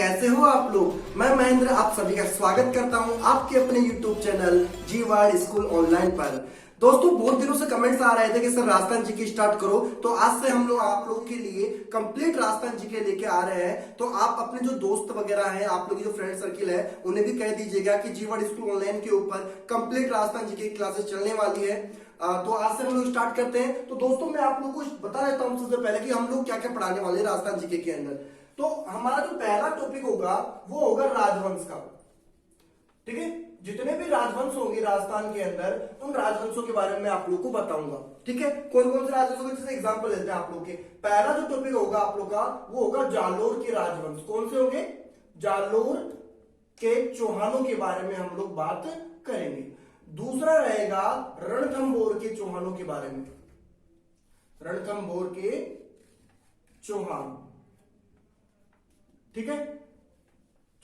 कैसे हो आप लोग। मैं महेंद्र आप सभी का स्वागत करता हूं आपके अपने YouTube चैनल जीवाड़ स्कूल ऑनलाइन पर। दोस्तों बहुत दिनों से कमेंट्स आ रहे थे कि सर राजस्थान जीके स्टार्ट करो, तो आज से हम लोग आप लोगों के लिए कंप्लीट राजस्थान जीके लेके आ रहे हैं। तो आप अपने जो दोस्त वगैरह हैं, आप लोग जो फ्रेंड सर्किल है, उन्हें भी कह दीजिएगा कि जीवाड़ स्कूल ऑनलाइन के ऊपर कंप्लीट राजस्थान जीके क्लासेस चलने वाली है। तो आज से हम लोग स्टार्ट करते हैं। तो दोस्तों मैं आप लोगों को बता देता हूं सबसे पहले कि हम लोग क्या क्या पढ़ाने वाले हैं राजस्थान जीके के अंदर। तो हमारा जो पहला टॉपिक होगा वो होगा राजवंश का। ठीक है, जितने भी राजवंश होंगे राजस्थान के अंदर उन राजवंशों के बारे में आप लोग को बताऊंगा। ठीक है, कौन कौन से राजवंशों के जैसे एग्जांपल लेते हैं आप लोग के। पहला जो टॉपिक होगा आप लोग का वो होगा जालोर के राजवंश। कौन से होंगे? जालोर के चौहानों के बारे में हम लोग बात करेंगे। दूसरा रहेगा रणथंभौर के चौहानों के बारे में, रणथंभौर के चौहान। ठीक है,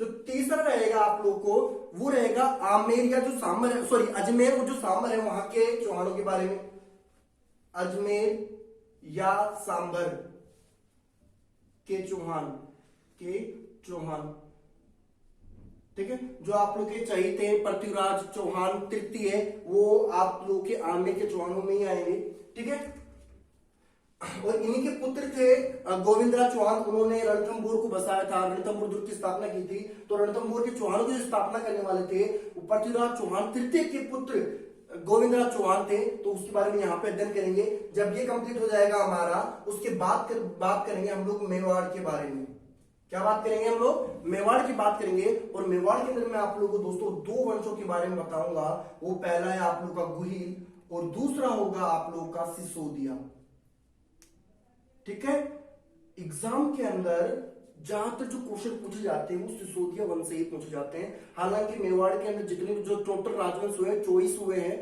जो तीसरा रहेगा आप लोग को वो रहेगा आमेर या जो सांबर है, सॉरी अजमेर, वो जो सांबर है वहां के चौहानों के बारे में, अजमेर या सांबर के चौहान। ठीक है, जो आप लोग के चहीते पृथ्वीराज चौहान तृतीय वो आप लोग के आमेर के चौहानों में ही आएंगे। ठीक है, और इन्हीं के पुत्र थे गोविंदराज चौहान, उन्होंने रणथंभौर को बसाया था, रणथंभौर दुर्ग की स्थापना की थी। तो रणथंभौर के चौहानों की स्थापना करने वाले थे वो पृथ्वीराज चौहान तृतीय के पुत्र गोविंदराज चौहान थे। तो उसके बारे में यहाँ पे अध्ययन करेंगे। जब ये कंप्लीट हो जाएगा हमारा, उसके बाद बात करेंगे हम लोग मेवाड़ के बारे में। क्या बात करेंगे हम लोग? मेवाड़ की बात करेंगे। और मेवाड़ के अंदर मैं आप लोगों को दोस्तों दो वंशों के बारे में बताऊंगा। वो पहला है आप लोग का गुहिल और दूसरा होगा आप लोग का सिसोदिया। ठीक है, एग्जाम के अंदर ज्यादातर जो क्वेश्चन पूछे जाते हैं वो सिसोदिया वंश से ही पूछे जाते हैं। हालांकि मेवाड़ के अंदर जितने जो टोटल राजवंश हुए 24 हुए हैं,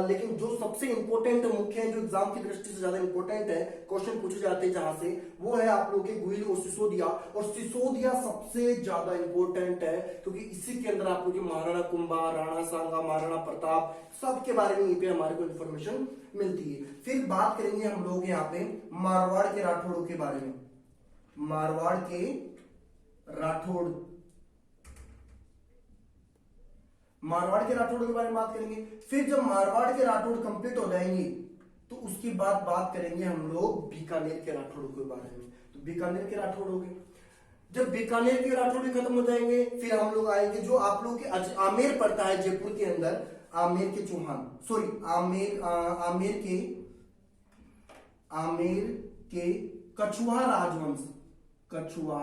लेकिन जो सबसे इंपॉर्टेंट मुख्य है, जो एग्जाम की दृष्टि से ज्यादा इंपॉर्टेंट है, क्वेश्चन पूछे जाते हैं जहां से, वो है आप लोग के गुहिल और सिसोदिया। और सिसोदिया सबसे ज्यादा इंपॉर्टेंट है क्योंकि इसी के अंदर आप लोग महाराणा कुंभा, राणा सांगा, महाराणा प्रताप सबके बारे में यहीं पे हमारे को इंफॉर्मेशन मिलती है। फिर बात करेंगे हम लोग यहाँ पे मारवाड़ के राठौड़ों के बारे में, मारवाड़ के राठौड़, मारवाड़ के राठौड़ के बारे में बात करेंगे। फिर जब मारवाड़ के राठौड़ कंप्लीट हो जाएंगे तो उसके बाद बात करेंगे हम लोग बीकानेर के राठौड़ के बारे में। तो बीकानेर के राठौड़ हो गए। जब बीकानेर के राठौड़ खत्म हो जाएंगे फिर हम लोग आएंगे जो आप लोग के आमेर पड़ता है जयपुर के अंदर, आमेर के चौहान, सॉरी आमेर के कछुआ राजवंश, कछुआ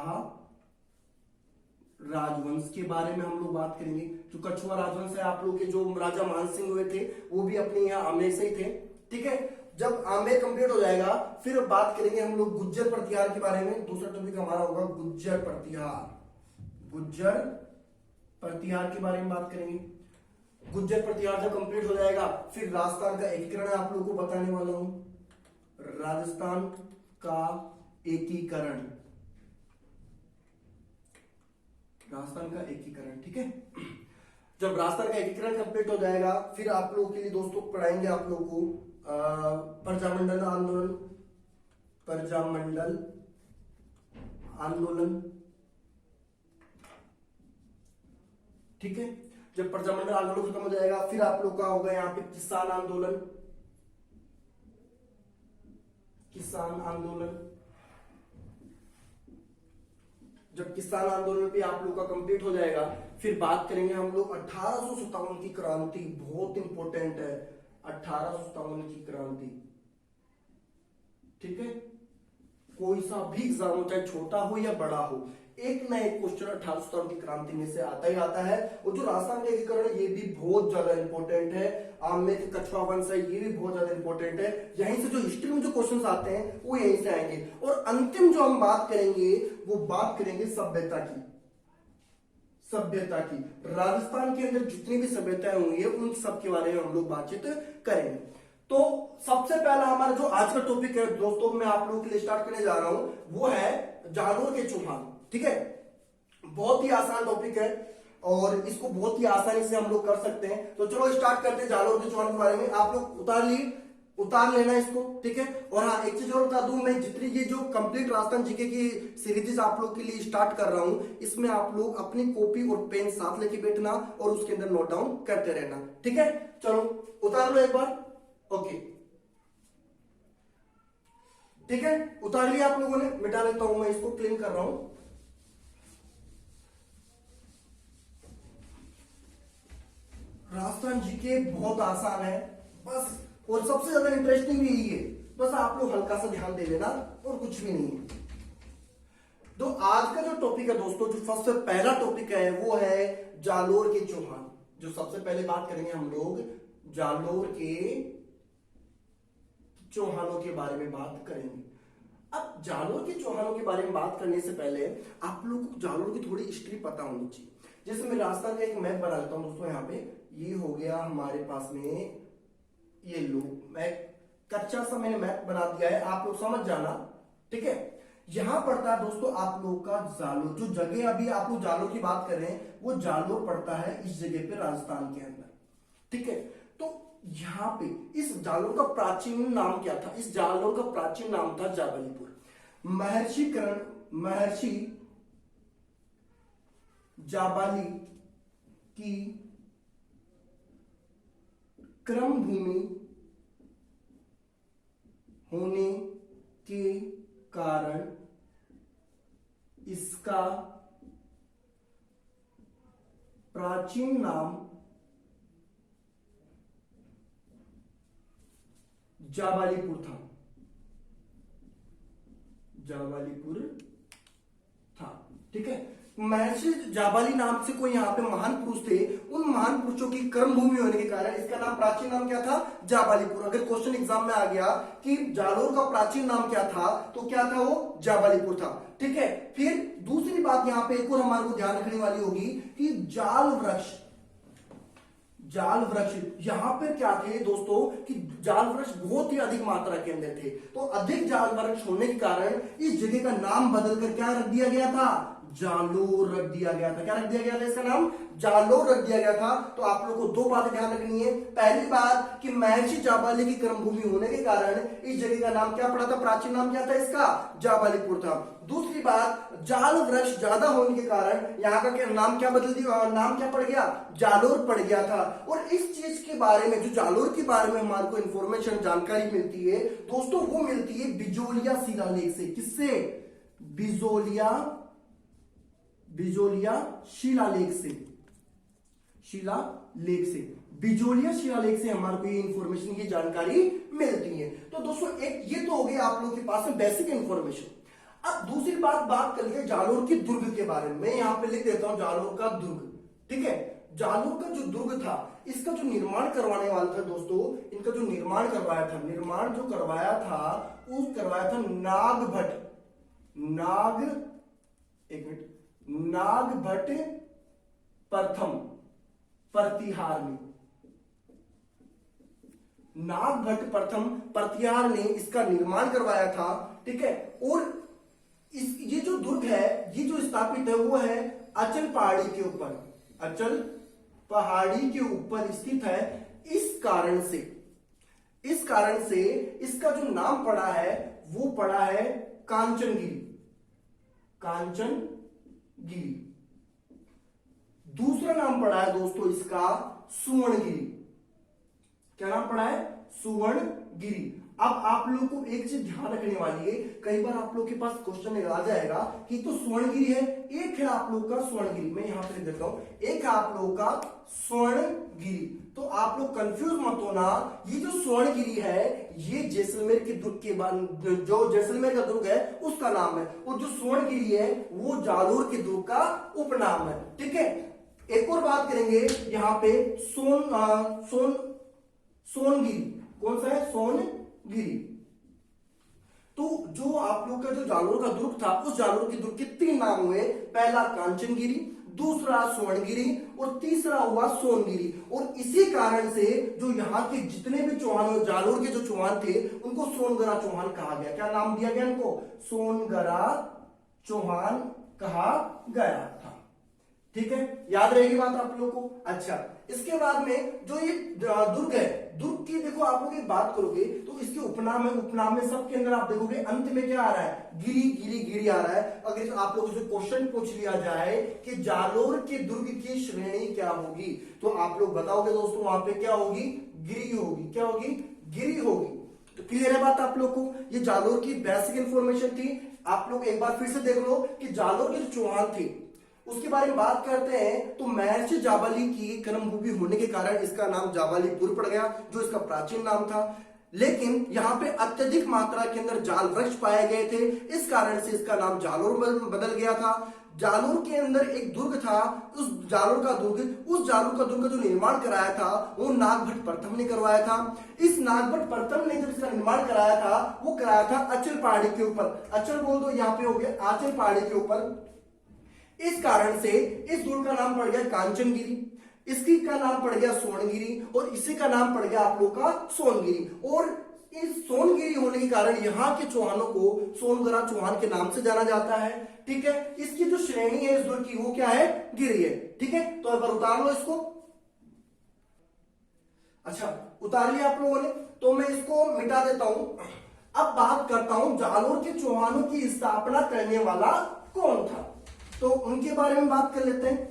राजवंश के बारे में हम लोग बात करेंगे। जो कछुआ राजवंश है आप लोग के जो राजा मान सिंह हुए थे वो भी अपने यहाँ आमेर से ही थे। ठीक है, जब आमेर कंप्लीट हो जाएगा फिर बात करेंगे हम लोग गुज्जर प्रतिहार के बारे में। दूसरा टॉपिक हमारा होगा गुज्जर प्रतिहार, गुज्जर प्रतिहार के बारे में बात करेंगे। गुज्जर प्रतिहार जब कंप्लीट हो जाएगा फिर राजस्थान का एकीकरण आप लोगों को बताने वाला हूं, राजस्थान का एकीकरण, राजस्थान का एकीकरण। ठीक है, जब राजस्थान का एकीकरण कंप्लीट हो जाएगा फिर आप लोगों के लिए दोस्तों पढ़ाएंगे आप लोगों को प्रजामंडल आंदोलन, प्रजामंडल आंदोलन। ठीक है, जब प्रजामंडल आंदोलन खत्म हो जाएगा फिर आप लोग का होगा यहाँ पे किसान आंदोलन, किसान आंदोलन। जब किसान आंदोलन भी आप लोग का कंप्लीट हो जाएगा फिर बात करेंगे हम लोग 1857 की क्रांति, बहुत इंपॉर्टेंट है 1857 की क्रांति। ठीक है, कोई सा भी एग्जाम हो चाहे छोटा हो या बड़ा हो, एक ना एक क्वेश्चन 1857 की क्रांति में से आता ही आता है। और जो राजस्थान का एकीकरण है ये भी बहुत ज्यादा इंपॉर्टेंट है। आमेर के कछुआ वंश है ये भी बहुत ज्यादा इंपॉर्टेंट है। यहीं से जो हिस्ट्री में जो क्वेश्चंस आते हैं वो यहीं से आएंगे। और अंतिम जो हम बात करेंगे वो बात करेंगे सभ्यता की, सभ्यता की। राजस्थान के अंदर जितनी भी सभ्यताएं होंगी उन सब के बारे में हम लोग बातचीत करेंगे। तो सबसे पहला हमारा जो आज का टॉपिक है दोस्तों मैं आप लोगों के लिए स्टार्ट करने जा रहा हूं वो है जालोर के चौहान। ठीक है, बहुत ही आसान टॉपिक है और इसको बहुत ही आसानी से हम लोग कर सकते हैं। तो चलो स्टार्ट करते हैं जालोर के चौहान के बारे में। आप लोग उतार लेना इसको, ठीक है। और हाँ, एक चीज और बता दूं, मैं जितनी ये जो कंप्लीट राजस्थान जीके की सीरीज आप लोग के लिए स्टार्ट कर रहा हूं, इसमें आप लोग अपनी कॉपी और पेन साथ लेके बैठना और उसके अंदर नोट डाउन करते रहना, ठीक है। चलो उतार लो एक बार। ओके, ठीक है, उतार लिया आप लोगों ने। मिटा लेता हूं, मैं इसको क्लीन कर रहा हूं। राजस्थान जीके बहुत आसान है बस, और सबसे ज्यादा इंटरेस्टिंग भी यही है। बस आप लोग हल्का सा ध्यान दे लेना और कुछ भी नहीं है। तो आज का जो टॉपिक है दोस्तों, जो सबसे पहला टॉपिक है वो है जालोर के चौहान। जो सबसे पहले बात करेंगे हम लोग जालोर के चौहानों के बारे में बात करेंगे। अब जालोर के चौहानों के बारे में बात करने से पहले आप लोगों को जालोर की थोड़ी हिस्ट्री पता होनी चाहिए। जैसे मैं राजस्थान का एक मैप बना लेता हूं दोस्तों। यहाँ पे ये हो गया हमारे पास में, ये लो मैं कच्चा सा मैंने मैप बना दिया है, आप लोग समझ जाना, ठीक है। यहां पड़ता है दोस्तों आप लोग का जालोर। जो जगह अभी आप लोग जालोर की बात कर रहे हैं वो जालोर पड़ता है इस जगह पे राजस्थान के अंदर, ठीक है। तो यहां पे इस जालोर का प्राचीन नाम क्या था? इस जालोर का प्राचीन नाम था जाबलीपुर। महर्षि जाबाली की क्रम भूमि होने के कारण इसका प्राचीन नाम जाबालीपुर था। जाबालीपुर था, ठीक है। महर्षि जाबाली नाम से कोई यहाँ पे महान पुरुष थे। उन महान पुरुषों की कर्मभूमि होने के कारण इसका नाम, प्राचीन नाम क्या था? जाबालीपुर। अगर क्वेश्चन एग्जाम में आ गया कि जालोर का प्राचीन नाम क्या था, तो क्या था वो? जाबालीपुर था, ठीक है। फिर दूसरी बात यहाँ पे एक और हमारे को ध्यान रखने वाली होगी कि जाल वृक्ष यहां पर क्या थे दोस्तों कि जाल वृक्ष बहुत ही अधिक मात्रा के अंदर थे। तो अधिक जाल वृक्ष होने के कारण इस जगह का नाम बदलकर क्या रख दिया गया था? जालोर रख दिया गया था। क्या रख दिया गया था? इसका नाम जालोर रख दिया गया था। तो आप लोगों को दो बातें ध्यान रखनी है। पहली बात कि महर्षि जाबाली की कर्मभूमि होने के कारण इस जगह का नाम क्या पड़ा था? प्राचीन नाम क्या था इसका? जाबालीपुर था। दूसरी बात, जाल वृक्ष ज्यादा होने के कारण यहाँ का नाम क्या बदल दिया? नाम क्या पड़ गया? जालोर पड़ गया था। और इस चीज के बारे में, जो जालोर के बारे में हमारे को इंफॉर्मेशन, जानकारी मिलती है दोस्तों, वो मिलती है बिजोलिया शिलालेख से। किससे? बिजोलिया शिलालेख से। बिजोलिया शिलालेख से हमारे को ये इंफॉर्मेशन, ये जानकारी मिलती है। तो दोस्तों एक ये तो हो गया आप लोगों के पास में बेसिक इंफॉर्मेशन। अब दूसरी बात कर लिए जालोर की दुर्ग के बारे में। मैं यहां पे लिख देता हूं जालोर का दुर्ग, ठीक है। जालोर का जो दुर्ग था, इसका जो निर्माण करवाने वाला था दोस्तों, इनका जो निर्माण करवाया था नागभट्ट प्रथम प्रतिहार में। नागभट्ट प्रथम प्रतिहार ने इसका निर्माण करवाया था, ठीक है। और ये जो दुर्ग है, ये जो स्थापित है वो है अचल पहाड़ी के ऊपर। अचल पहाड़ी के ऊपर स्थित है। इस कारण से इसका जो नाम पड़ा है वो पड़ा है कांचनगिरी। दूसरा नाम पड़ा है दोस्तों इसका सुवर्णगिरी। क्या नाम पड़ा है? सुवर्णगिरी। अब आप लोगों को एक चीज ध्यान रखने वाली है, कई बार आप लोग के पास क्वेश्चन आ जाएगा कि तो सुवर्णगिरी है, एक है आप लोग का सुवर्णगिरी। मैं यहां पे लिख देता हूं, एक है आप लोगों का स्वर्णगिरी। तो आप लोग कंफ्यूज मत होना, ये जो स्वर्णगिरी है ये जैसलमेर के दुर्ग के बाद, जो जैसलमेर का दुर्ग है उसका नाम है, और जो स्वर्णगिरी है वो जालोर के दुर्ग का उपनाम है, ठीक है। एक और बात करेंगे यहाँ पे सोनगिरी। कौन सा है? सोनगिरी। तो जो आप लोग का जो जालोर का दुर्ग था, उस जालोर के दुर्ग के तीन नाम हुए। पहला कांचनगिरी, दूसरा स्वर्णगिरी और तीसरा हुआ सोनगिरी। और इसी कारण से जो यहाँ के जितने भी चौहान, जालोर के जो चौहान थे, उनको सोनगरा चौहान कहा गया। क्या नाम दिया गया इनको? सोनगरा चौहान कहा गया था, ठीक है, याद रहेगी बात आप लोगों को। अच्छा, इसके बाद में जो ये दुर्ग है, दुर्ग की देखो आप लोग एक बात करोगे तो इसके उपनाम है, उपनाम में सबके अंदर आप देखोगे अंत में क्या आ रहा है, गिरी गिरी गिरी आ रहा है। अगर आप लोगों से क्वेश्चन पूछ लिया जाए कि जालोर के दुर्ग की श्रेणी क्या होगी, तो आप लोग बताओगे दोस्तों वहां पे क्या होगी, गिरी होगी। क्या होगी, गिरी होगी। तो क्लियर है बात आप लोग को। ये जालोर की बेसिक इंफॉर्मेशन थी। आप लोग एक बार फिर से देख लो कि जालोर के जो चौहान थे उसके बारे में बात करते हैं तो महर्षि जाबाली की कर्मभूमि होने के कारण इसका नाम जाबालीपुर पड़ गया, जो इसका प्राचीन नाम था। लेकिन यहाँ पे अत्यधिक मात्रा के अंदर जाल वृक्ष पाए गए थे, इस कारण से इसका नाम जालोर बदल गया था। जालोर के अंदर एक दुर्ग था, उस जालोर का दुर्ग का जो निर्माण कराया था वो नागभट्ट प्रथम ने करवाया था। इस नागभट्ट प्रथम ने जब इसका निर्माण कराया था वो कराया था अचल पहाड़ी के ऊपर। अचल बोल दो, यहाँ पे हो गया आंचल पहाड़ी के ऊपर। इस कारण से इस दुर्ग का नाम पड़ गया कांचनगिरी, इसकी का नाम पड़ गया सोनगिरी, और इसी का नाम पड़ गया आप लोग का सोनगिरी। और इस सोनगिरी होने के कारण यहाँ के चौहानों को सोनगरा चौहान के नाम से जाना जाता है। ठीक है, इसकी जो श्रेणी है इस दुर्ग की वो क्या है, गिरी है। ठीक है, तो एक बार उतार लो इसको। अच्छा, उतार लिया आप लोगों ने, तो मैं इसको मिटा देता हूं। अब बात करता हूं जालोर के चौहानों की स्थापना करने वाला कौन था, तो उनके बारे में बात कर लेते हैं।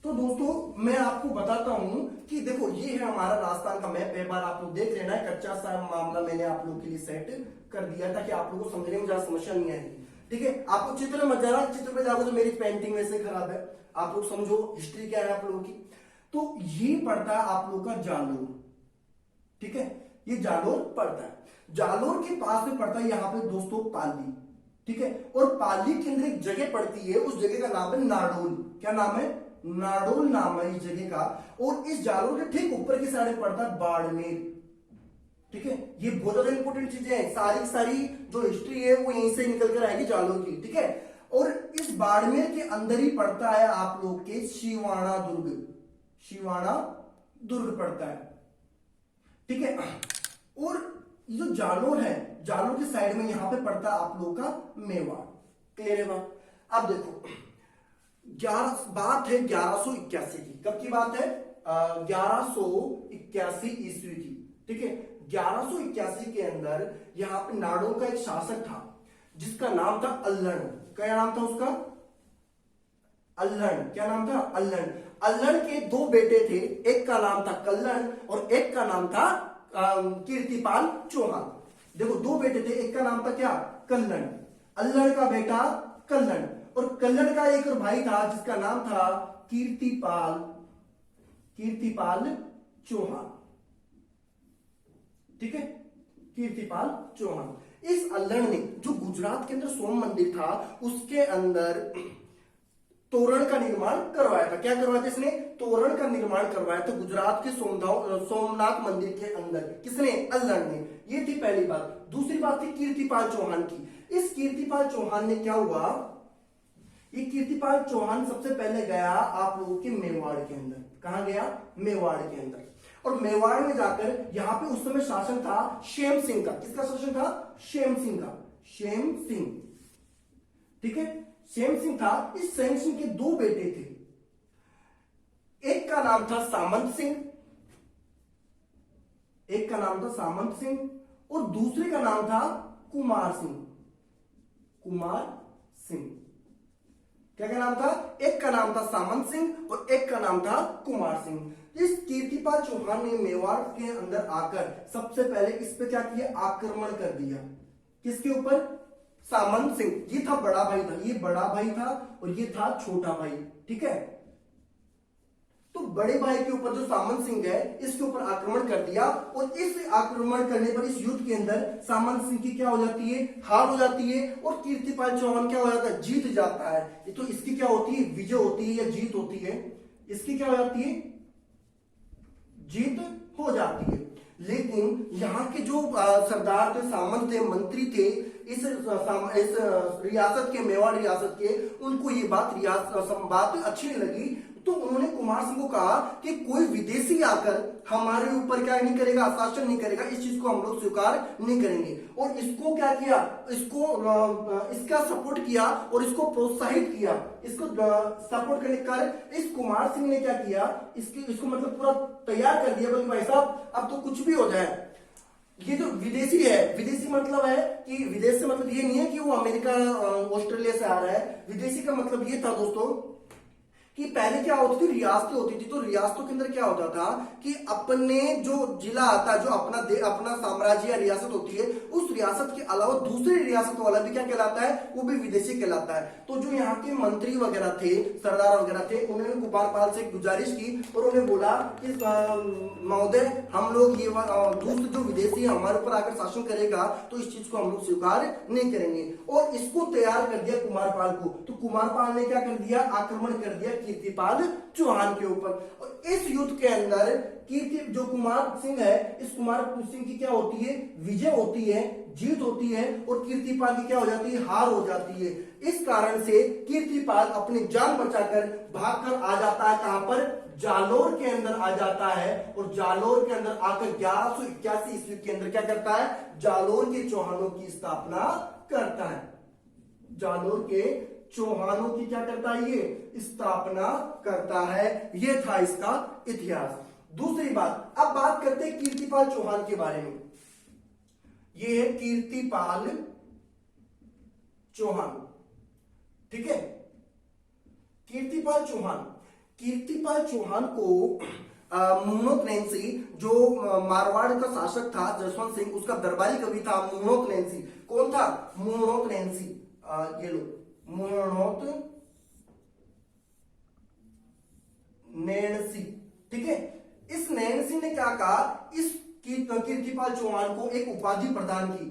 तो दोस्तों मैं आपको बताता हूं कि देखो ये है हमारा राजस्थान का मैप। एक बार आप लोग देख लेना है, कच्चा सा मामला मैंने आप लोग के लिए सेट कर दिया ताकि आप लोगों को समझने में ज्यादा समस्या नहीं आएगी। ठीक है, आपको चित्र में मत जाना, चित्र पे जाओगे तो मेरी पेंटिंग वैसे खराब है। आप लोग समझो हिस्ट्री क्या है आप लोगों की। तो ये पड़ता है आप लोग का जालोर। ठीक है, ये जालोर पड़ता है। जालोर के पास में पड़ता है यहाँ पे दोस्तों पाली। ठीक है, और पाली के अंदर एक जगह पड़ती है, उस जगह का नाम है नाडोल। क्या नाम है, नाडोल नाम है इस जगह का। और इस जालोर के ठीक ऊपर की साइड पड़ता है बाड़मेर। ठीक है, ये बहुत ज्यादा इंपॉर्टेंट चीजें हैं, सारी सारी जो हिस्ट्री है वो यहीं से निकल कर आएगी जालोर की। ठीक है, और इस बाड़मेर के अंदर ही पड़ता है आप लोग के शिवाणा दुर्ग। शिवाणा दुर्ग पड़ता है। ठीक है, और ये जो जालोर है, जालोर के साइड में यहां पे पड़ता है आप लोगों का मेवाड़। क्लियर है बात। अब देखो 11 बात है 1181 की। कब की बात है, 1181 ईस्वी की। ठीक है, 1181 के अंदर यहां पे नाडोल का एक शासक था जिसका नाम था अल्लण। क्या नाम था उसका, अल्लण। क्या नाम था, अल्लण। अल्लण के दो बेटे थे, एक का नाम था कल्लण और एक का नाम था कीर्तिपाल चौहान। देखो दो बेटे थे, एक का नाम था क्या, कल्लण। अल्लण का बेटा कल्लण, और कल्लण का एक और भाई था जिसका नाम था कीर्तिपाल, कीर्तिपाल चौहान। ठीक है, कीर्तिपाल चौहान। इस अल्लण ने जो गुजरात के अंदर सोम मंदिर था उसके अंदर तोरण का निर्माण करवाया था। क्या करवाया था इसने, तोरण का निर्माण करवाया था गुजरात के सोमनाथ मंदिर के अंदर। किसने, अल्लण ने। ये थी पहली बात। दूसरी बात थी कीर्तिपाल चौहान की। इस कीर्तिपाल चौहान ने क्या हुआ, ये कीर्तिपाल चौहान सबसे पहले गया आप लोगों के मेवाड़ के अंदर। कहां गया, मेवाड़ के अंदर। और मेवाड़ में जाकर यहां पे उस समय शासन था शेम सिंह का। किसका शासन था, शेम सिंह का, शेम सिंह। ठीक है, शेम सिंह था। इस शेम सिंह के दो बेटे थे, एक का नाम था सामंत सिंह, एक का नाम था सामंत सिंह और दूसरे का नाम था कुमार सिंह। कुमार सिंह। क्या क्या नाम था, एक का नाम था सामंत सिंह और एक का नाम था कुमार सिंह। इस कीर्तिपाल चौहान ने मेवाड़ के अंदर आकर सबसे पहले इस पे क्या किया, आक्रमण कर दिया। किसके ऊपर, सामंत सिंह। ये था बड़ा भाई था, ये बड़ा भाई था और ये था छोटा भाई। ठीक है, तो बड़े भाई के ऊपर जो सामंत सिंह है इसके ऊपर आक्रमण कर दिया। और इस आक्रमण करने पर इस युद्ध के अंदर सामंत सिंह की क्या हो जाती है, हार हो जाती है और कीर्तिपाल चौहान क्या हो जाता है, जीत जाता है। तो इसकी क्या होती है, विजय होती है या जीत होती है, इसकी क्या हो जाती है, जीत हो जाती है। लेकिन यहाँ के जो सरदार थे, सामंत थे, मंत्री थे इस रियासत के, मेवाड़ रियासत के, उनको ये बात अच्छी नहीं लगी। तो उन्होंने कुमार सिंह को कहा कि कोई विदेशी आकर हमारे ऊपर क्या नहीं करेगा, शासन नहीं करेगा, इस चीज को हम लोग स्वीकार नहीं करेंगे। और इसको क्या किया, इसका सपोर्ट किया और इसको प्रोत्साहित किया। इसको सपोर्ट करने कर इस कुमार सिंह ने क्या किया, इसको मतलब पूरा तैयार कर दिया कि भाई साहब अब तो कुछ भी हो जाए। ये जो विदेशी है, विदेशी मतलब है कि विदेश से मतलब ये नहीं है कि वो अमेरिका ऑस्ट्रेलिया से आ रहा है। विदेशी का मतलब ये था दोस्तों कि पहले क्या होती थी, रियासतें होती थी। तो रियासतों के अंदर क्या होता था कि अपने जो जिला आता है, जो अपना साम्राज्य या रियासत होती है, उस रियासत के अलावा दूसरी रियासत वाला भी क्या कहलाता है, वो भी विदेशी कहलाता है। तो जो यहाँ के मंत्री वगैरह थे, सरदार वगैरह थे, उन्होंने कुमारपाल से गुजारिश की और उन्हें बोला कि महोदय हम लोग ये दूसरे जो विदेशी हमारे ऊपर आकर शासन करेगा तो इस चीज को हम लोग स्वीकार नहीं करेंगे। और इसको तैयार कर दिया कुमारपाल को। तो कुमारपाल ने क्या कर दिया, आक्रमण कर दिया कीर्तिपाल चौहान के ऊपर। और इस युद्ध के अंदर जो कुमार सिंह है, इस कुमार सिंह की क्या होती है, विजय होती है, जीत होती है। और कीर्तिपाल की क्या हो जाती है, हार हो जाती है। इस कारण से कीर्तिपाल अपनी जान बचाकर भागकर आ जाता है, कहां पर, जालोर के अंदर आ जाता है। और जालोर के अंदर आकर 1181 ईस्वी के अंदर क्या करता है, जालोर के चौहानों की स्थापना करता है। जालोर के चौहानों की क्या करता है, ये स्थापना करता है। ये था इसका इतिहास। दूसरी बात, अब बात करते हैं कीर्तिपाल चौहान के बारे में। ये है कीर्तिपाल चौहान, ठीक है। कीर्तिपाल चौहान को मुनोत नैन्सी, जो मारवाड़ का शासक था जसवंत सिंह, उसका दरबारी कवि था मुनोत नैन्सी। कौन था, मुनोत नैन्सी। ये लो, मुनोत नैन्सी, ठीक है। इस नैन्सी ने क्या कहा, इस कीर्तिपाल चौहान को एक उपाधि प्रदान की।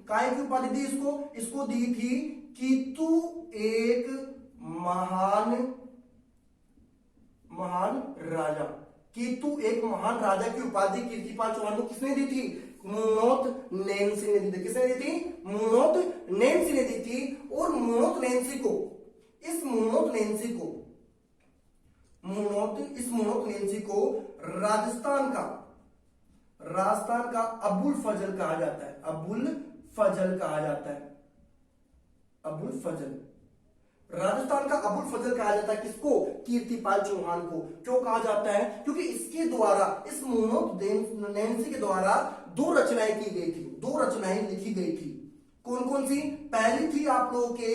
काय की उपाधि दी इसको दी थी कि तू एक महान राजा। कि तू एक महान राजा की उपाधि कीर्तिपाल चौहान को किसने दी थी, मुनोत नैन्सी ने दी थी। किसने दी थी, मुनोत नैन्सी ने दी थी। और मुनोत नैन्सी को राजस्थान का अबुल फजल कहा जाता है। राजस्थान का अबुल फजल कहा जाता है किसको, कीर्तिपाल चौहान को। क्यों कहा जाता है, क्योंकि इसके द्वारा, इस मुनोत नैन्सी के द्वारा दो रचनाएं की गई थी, दो रचनाएं लिखी गई थी। कौन कौन सी, पहली थी आप लोगों के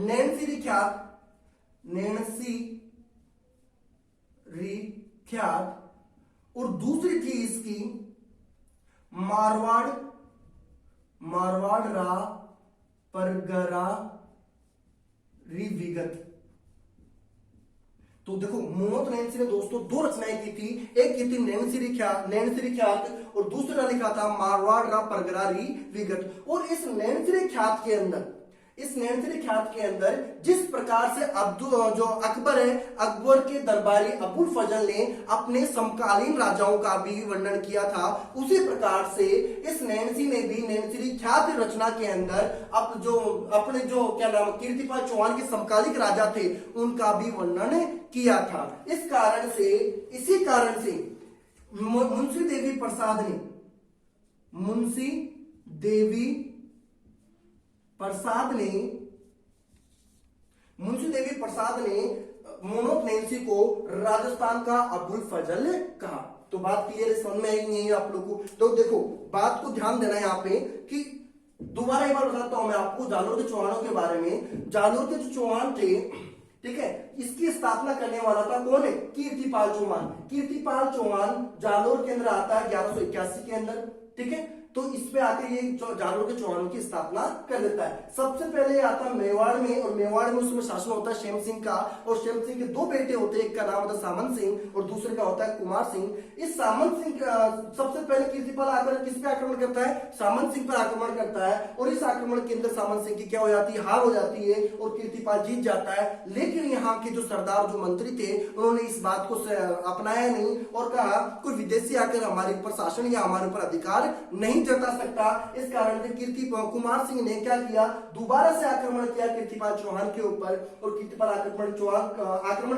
नैन्सी रिख्यात, और दूसरी थी इसकी मारवाड़ रा परगरा विगत। तो देखो मुनोत नैन्सी ने दोस्तों दो रचनाएं की थी। एक की थी नैन्सी रिख्यात और दूसरा लिखा था मारवाड़ रा परगरा विगत। और इस नैन्सी रिख्यात के अंदर जिस प्रकार से जो अकबर है, अकबर के दरबारी अबुल फजल ने अपने समकालीन राजाओं का भी वर्णन किया था, उसी प्रकार से इस नैन्सी ने भी नैन्सी रिख्यात रचना के अंदर अपने जो क्या नाम कीर्तिपाल चौहान के समकालिक राजा थे उनका भी वर्णन किया था। इसी कारण से मुंशी देवी प्रसाद ने मुनोत नैन्सी को राजस्थान का अबुल फजल कहा। तो बात क्लियर, समझ में आई नहीं है आप लोगों को। तो देखो बात को ध्यान देना यहाँ पे कि दोबारा एक बार बताता हूं मैं आपको जालोर के चौहानों के बारे में। जालोर के जो चौहान थे, ठीक है, इसकी स्थापना करने वाला था कौन है, कीर्तिपाल चौहान जालोर के अंदर आता है 1181 के अंदर, ठीक है। तो इसमें आकर ये जालोर के चौहानों की स्थापना कर देता है। सबसे पहले आता है मेवाड़ में, और मेवाड़ में उसमें शासन होता है शेम सिंह का। और शेम सिंह के दो बेटे होते हैं, एक का नाम होता है सामंत सिंह और दूसरे का होता है कुमार सिंह। इस सामंत सिंह सबसे पहले कीर्तिपाल आकर किस पे आक्रमण करता है, सामंत सिंह पर आक्रमण करता है। और इस आक्रमण के अंदर सामंत सिंह की क्या हो जाती है, हार हो जाती है और कीर्तिपाल जीत जाता है। लेकिन यहाँ के जो सरदार जो मंत्री थे उन्होंने इस बात को अपनाया नहीं और कहा कोई विदेशी आकर हमारे ऊपर शासन या हमारे ऊपर अधिकार नहीं जता सकता। इस कारण से कीर्ति कुमार सिंह ने क्या किया, दोबारा से आक्रमण किया कीर्तिपाल चौहान के ऊपर और कीर्तिपाल आक्रमण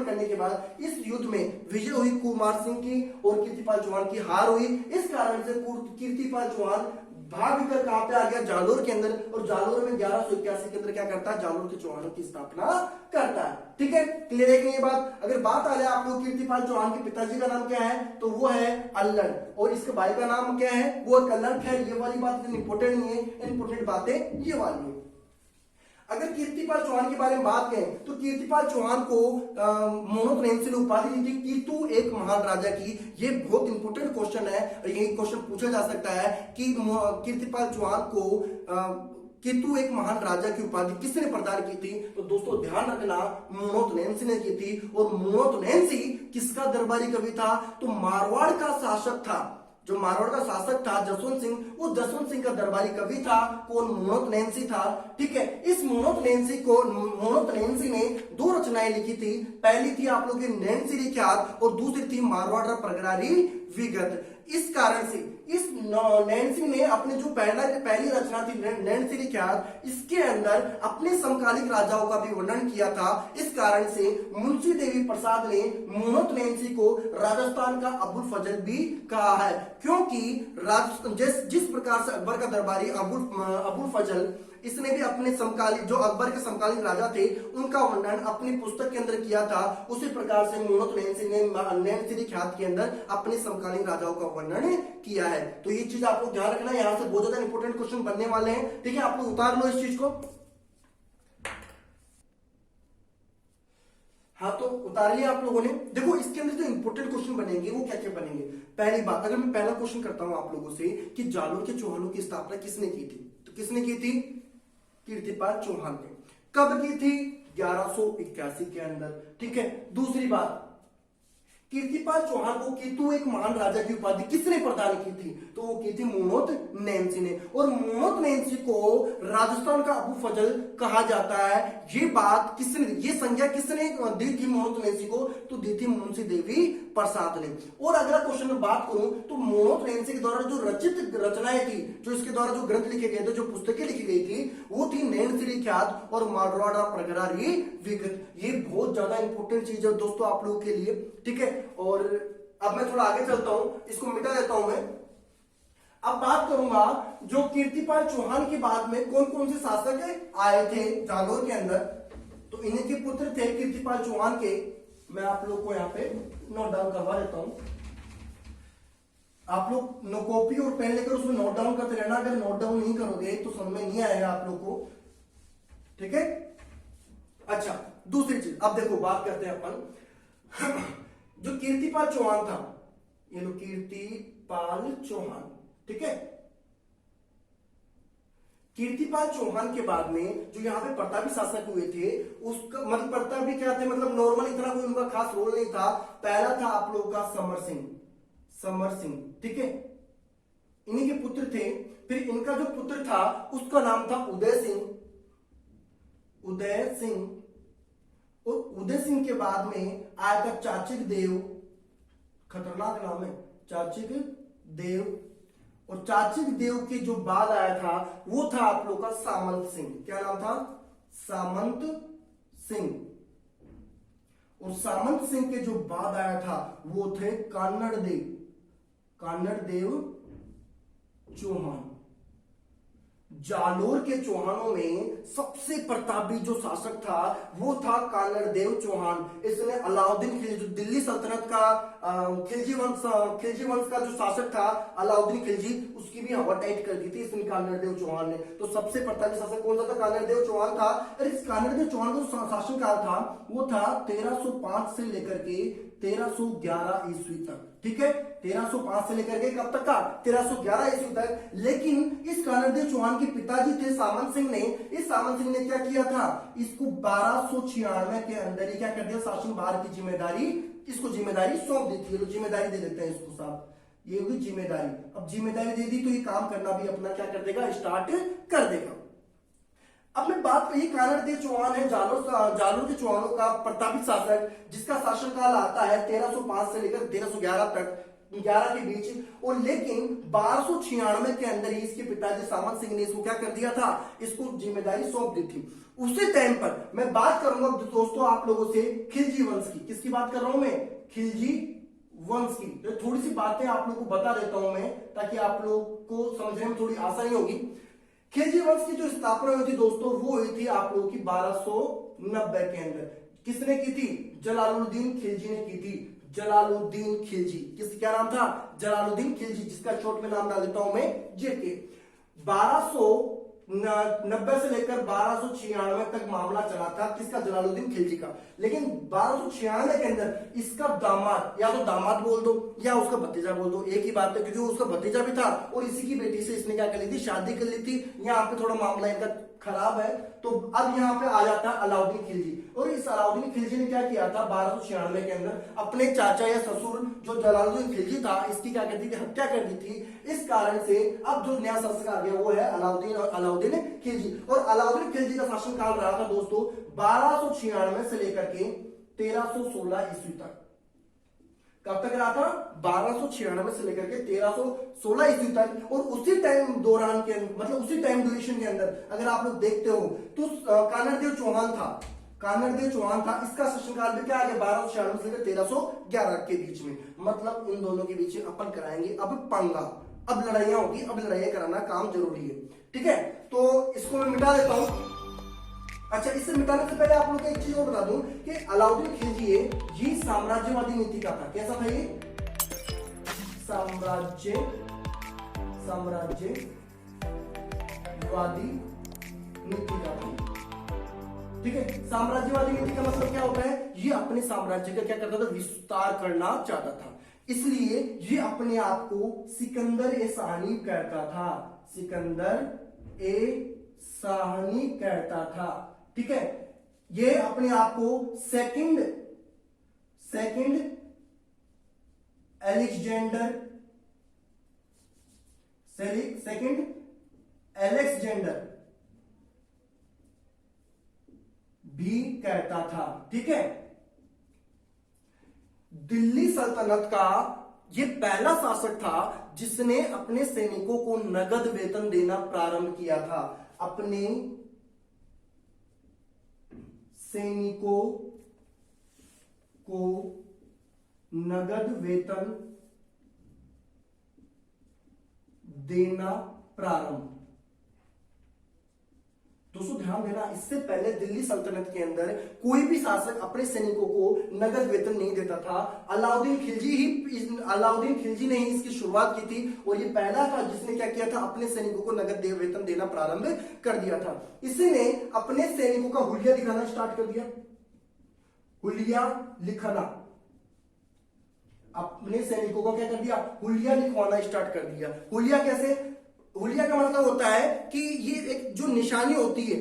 करने के बाद इस युद्ध में विजय हुई कुमार सिंह की और कीर्तिपाल चौहान की हार हुई। इस कारण से कीर्तिपाल चौहान भाग कर कहां पे आ गया, जालोर के अंदर, और जालोर में 1181 के अंदर क्या करता है, जालोर के चौहानों की स्थापना करता है। ठीक है, क्लियर है कि ये बात। अगर बात आ जाए आप लोग कीर्तिपाल चौहान के पिताजी का नाम क्या है, तो वो है अल्लड़, और इसके भाई का नाम क्या है, वो कल्लड़। खैर ये वाली बात इतनी इंपॉर्टेंट नहीं है, इंपॉर्टेंट बातें ये वाली है। अगर कीर्तिपाल चौहान के बारे में बात करें तो कीर्तिपाल चौहान को मोनोत्रेन से उपाधि दी थी कीतु एक महान राजा की। ये बहुत इंपॉर्टेंट क्वेश्चन है और यही क्वेश्चन पूछा जा सकता है कि कीर्तिपाल चौहान को कीतु एक महान राजा की उपाधि किसने प्रदान की थी। तो दोस्तों ध्यान रखना, मोनोत्रेंसी ने की थी। और मोनोत्रेंसी किसका दरबारी कवि था, तो मारवाड़ का शासक था, जो मारवाड़ का शासक था जसवंत सिंह, वो जसवंत सिंह का दरबारी कवि था। कौन, मोनोत्रेंसी था। ठीक है, इस मोनोत्रेंसी ने दो रचनाएं लिखी थी। पहली थी आप लोग की नैनसिरी ख्यात और दूसरी थी मारवाड़ प्रगरारी विगत। इस कारण से इस नैनसी ने अपने जो पहली रचना थी नैनसिरी ख्यात, इसके अंदर अपने समकालिक राजाओं का भी वर्णन किया था। इस कारण से मुंशी देवी प्रसाद ने मोनोत्रेंसी को राजस्थान का अबुल फजल भी कहा है, क्योंकि जिस प्रकार से अकबर का दरबारी अबुल फजल, इसने भी अपने समकालीन जो अकबर के समकालीन राजा थे उनका वर्णन अपनी पुस्तक के अंदर किया था, उसी प्रकार से मोनोत्रेंसी ने नैनसिरी ख्यात के अंदर अपने समकालीन राजाओं का वर्णन किया है। तो ये चीज आपको ध्यान रखना है, यहां से बहुत ज्यादा इंपॉर्टेंट क्वेश्चन बनने वाले हैं। ठीक है, आप लोग उतार लो इस चीज को। हाँ तो उतार लिया आप लोगों ने। देखो इसके अंदर जो इंपॉर्टेंट क्वेश्चन बनेंगे वो क्या क्या बनेंगे। पहली बात, अगर मैं पहला क्वेश्चन करता हूं आप लोगों से कि जालोर के चौहानों की स्थापना किसने की थी, तो किसने की थी, कीर्तिपाल चौहान ने। कब की थी, 1181 के अंदर। ठीक है, दूसरी बात, कीर्तिपाल चौहान को कीतु एक महान राजा की उपाधि किसने प्रदान की थी, तो वो की थी मोनोत्रेंसी ने। और मोनोत्रेंसी को राजस्थान का अबू फजल कहा जाता है। ये बात किसने, ये संज्ञा किसने दी थी मोनोत्रेंसी को, तो दी थी मुंशी देवी प्रसाद ने। और अगला क्वेश्चन में बात करूं तो मोनोत्रेंसी के द्वारा जो रचित रचनाएं थी, जो इसके द्वारा जो ग्रंथ लिखे गए थे, जो पुस्तकें लिखी गई थी, वो थी नैनसिरी ख्यात और मारवाड़ प्रगरारी विगत। ये बहुत ज्यादा इंपॉर्टेंट चीज है दोस्तों आप लोगों के लिए। ठीक है, और अब मैं थोड़ा आगे चलता हूं, इसको मिटा देता हूं मैं। अब बात करूंगा जो कीर्तिपाल चौहान के बाद में कौन कौन से शासक आए थे जालोर के अंदर, तो इन्हीं के पुत्र थे कीर्तिपाल चौहान के। मैं आप लोग को यहाँ पे नोट डाउन करवा देता हूं। आप लोग कॉपी और पेन लेकर उसमें नोट डाउन करते रहना। अगर नोट डाउन नहीं करोगे तो समझ में नहीं आएगा आप लोग को। ठीक है, अच्छा दूसरी चीज, अब देखो बात करते हैं अपन जो कीर्तिपाल चौहान था, ये लो कीर्तिपाल चौहान। ठीक है, कीर्तिपाल चौहान के बाद में जो यहाँ पे प्रतापी शासक हुए थे, उसका मतलब प्रतापी क्या थे, मतलब नॉर्मल इतना कोई उनका खास रोल नहीं था। पहला था आप लोगों का समर सिंह। ठीक है, इन्हीं के पुत्र थे। फिर इनका जो पुत्र था उसका नाम था उदय सिंह। और उदय सिंह के बाद में आया था चाचिक देव, खतरनाक नाम है, चाचिक देव। और चाचिक देव के जो बाद आया था वो था आप लोग का सामंत सिंह। क्या नाम था, सामंत सिंह। और सामंत सिंह के जो बाद आया था वो थे कान्नड़ देव चौहान। जालोर के चौहानों में सबसे प्रतापी जो शासक था वो था कान्नड़ देव चौहान। इसने अलाउद्दीन खिलजी, जो दिल्ली सल्तनत का खिलजी वंश का जो शासक था अलाउद्दीन खिलजी, उसकी भी हवा टाइट कर दी थी इसने कान्नड़ देव चौहान ने। तो सबसे प्रतापी शासक कौन सा था, कान्नड़ देव चौहान था। और इस कान्नड़ देव चौहान का जो शासनकाल था वो था 1305 से लेकर के 1311 ईस्वी तक। ठीक है, 1305 से लेकर के कब तक का, 1311 ईस्वी तक। लेकिन इस कान्नड़ देव चौहान के पिताजी थे सामंत सिंह ने। इस सामंत सिंह ने क्या किया था, इसको 1296 के अंदर ही क्या कर दिया, शासन भार की जिम्मेदारी, इसको जिम्मेदारी सौंप दी थी। जिम्मेदारी दे देते हैं इसको साहब, ये होगी जिम्मेदारी। अब जिम्मेदारी दे दी तो ये काम करना भी अपना क्या कर देगा, स्टार्ट कर देगा। अब मैं बात कही कानरदेव चौहान है जालोर के चौहानों का प्रतापित शासक, जिसका शासनकाल आता है 1305 से लेकर 1311 तक, 11 के बीच। और लेकिन 1296 के अंदर ही इसके पिताजी सामंत सिंह ने इसको क्या कर दिया था, इसको जिम्मेदारी सौंप दी थी। उसी टाइम पर मैं बात करूंगा दोस्तों आप लोगों से खिलजी वंश की। किसकी बात कर रहा हूं मैं, खिलजी वंश की। तो थोड़ी सी बातें आप लोगों को बता देता हूं मैं, ताकि आप लोग को समझने में थोड़ी आसानी होगी। खिलजी वंश की जो स्थापना हुई थी दोस्तों, वो हुई थी आप लोगों की 1290 के अंदर। किसने की थी, जलालुद्दीन खिलजी ने की थी। जलालुद्दीन खिलजी, किस क्या नाम था, जलालुद्दीन खिलजी, जिसका शॉर्ट में नाम डाल देता हूं मैं जेके। 1290 से लेकर 1296 तक मामला चला था किसका, जलालुद्दीन खिलजी का। लेकिन 1296 के अंदर इसका दामाद, या तो दामाद बोल दो या उसका भतीजा बोल दो, एक ही बात है, क्योंकि उसका भतीजा भी था और इसी की बेटी से इसने क्या कर ली थी, शादी कर ली थी। यहाँ पे थोड़ा मामला इनका खराब है। तो अब यहाँ पे आ जाता है अलाउद्दीन खिलजी। और इस अलाउद्दीन खिलजी ने क्या किया था 1296 के अंदर, अपने चाचा या ससुर जो जलालुद्दीन खिलजी था, इसकी क्या कर दी थी, हत्या कर दी थी। इस कारण से अब जो नया शासक आ गया वो है अलाउद्दीन खिलजी। और अलाउद्दीन खिलजी का शासनकाल रहा था दोस्तों 1296 से लेकर के 1316 ईस्वी तक। कब तक रहा था, 1296 से लेकर के 1316 ईस्वी तक। और उसी टाइम दौरान के मतलब उसी टाइम ड्यूरेशन के अंदर अगर आप लोग देखते हो तो कानरदेव चौहान था, इसका शासनकाल भी क्या आ गया 1296 से लेकर 1311 के बीच में। मतलब इन दोनों के बीच अपन कराएंगे अब पंगा, अब लड़ाइयां होगी, अब लड़ाइयां कराना काम जरूरी है, ठीक है। तो इसको मैं मिटा देता हूं। अच्छा, इसे मिटाने से पहले आप लोग को एक चीज और बता दूं कि अलाउद्दीन खिलजी ये साम्राज्यवादी नीति का था। कैसा था ये, साम्राज्यवादी नीति का था, ठीक है। साम्राज्यवादी नीति का मतलब क्या होता है, ये अपने साम्राज्य का क्या करता था, विस्तार करना चाहता था। इसलिए ये अपने आप को सिकंदर ए शाहनी कहता था, सिकंदर ए शाहनी कहता था, ठीक है। ये अपने आप को सेकंड अलेक्जेंडर भी कहता था, ठीक है। दिल्ली सल्तनत का ये पहला शासक था जिसने अपने सैनिकों को नगद वेतन देना प्रारंभ किया था। अपने सैनिकों को नगद वेतन देना प्रारंभ। दोस्तों ध्यान देना, इससे पहले दिल्ली सल्तनत के अंदर कोई भी शासक अपने सैनिकों को नगद वेतन नहीं देता था। अलाउद्दीन खिलजी ने ही इसकी शुरुआत की थी और ये पहला था जिसने क्या किया था, अपने सैनिकों को नगद वेतन देना प्रारंभ कर दिया था। इसने अपने सैनिकों का हुलिया दिखाना स्टार्ट कर दिया, हुलिया लिखना, अपने सैनिकों को क्या कर दिया, हुलिया लिखवाना स्टार्ट कर दिया। हुलिया कैसे, हुलिया का मतलब होता है कि ये एक जो निशानी होती है,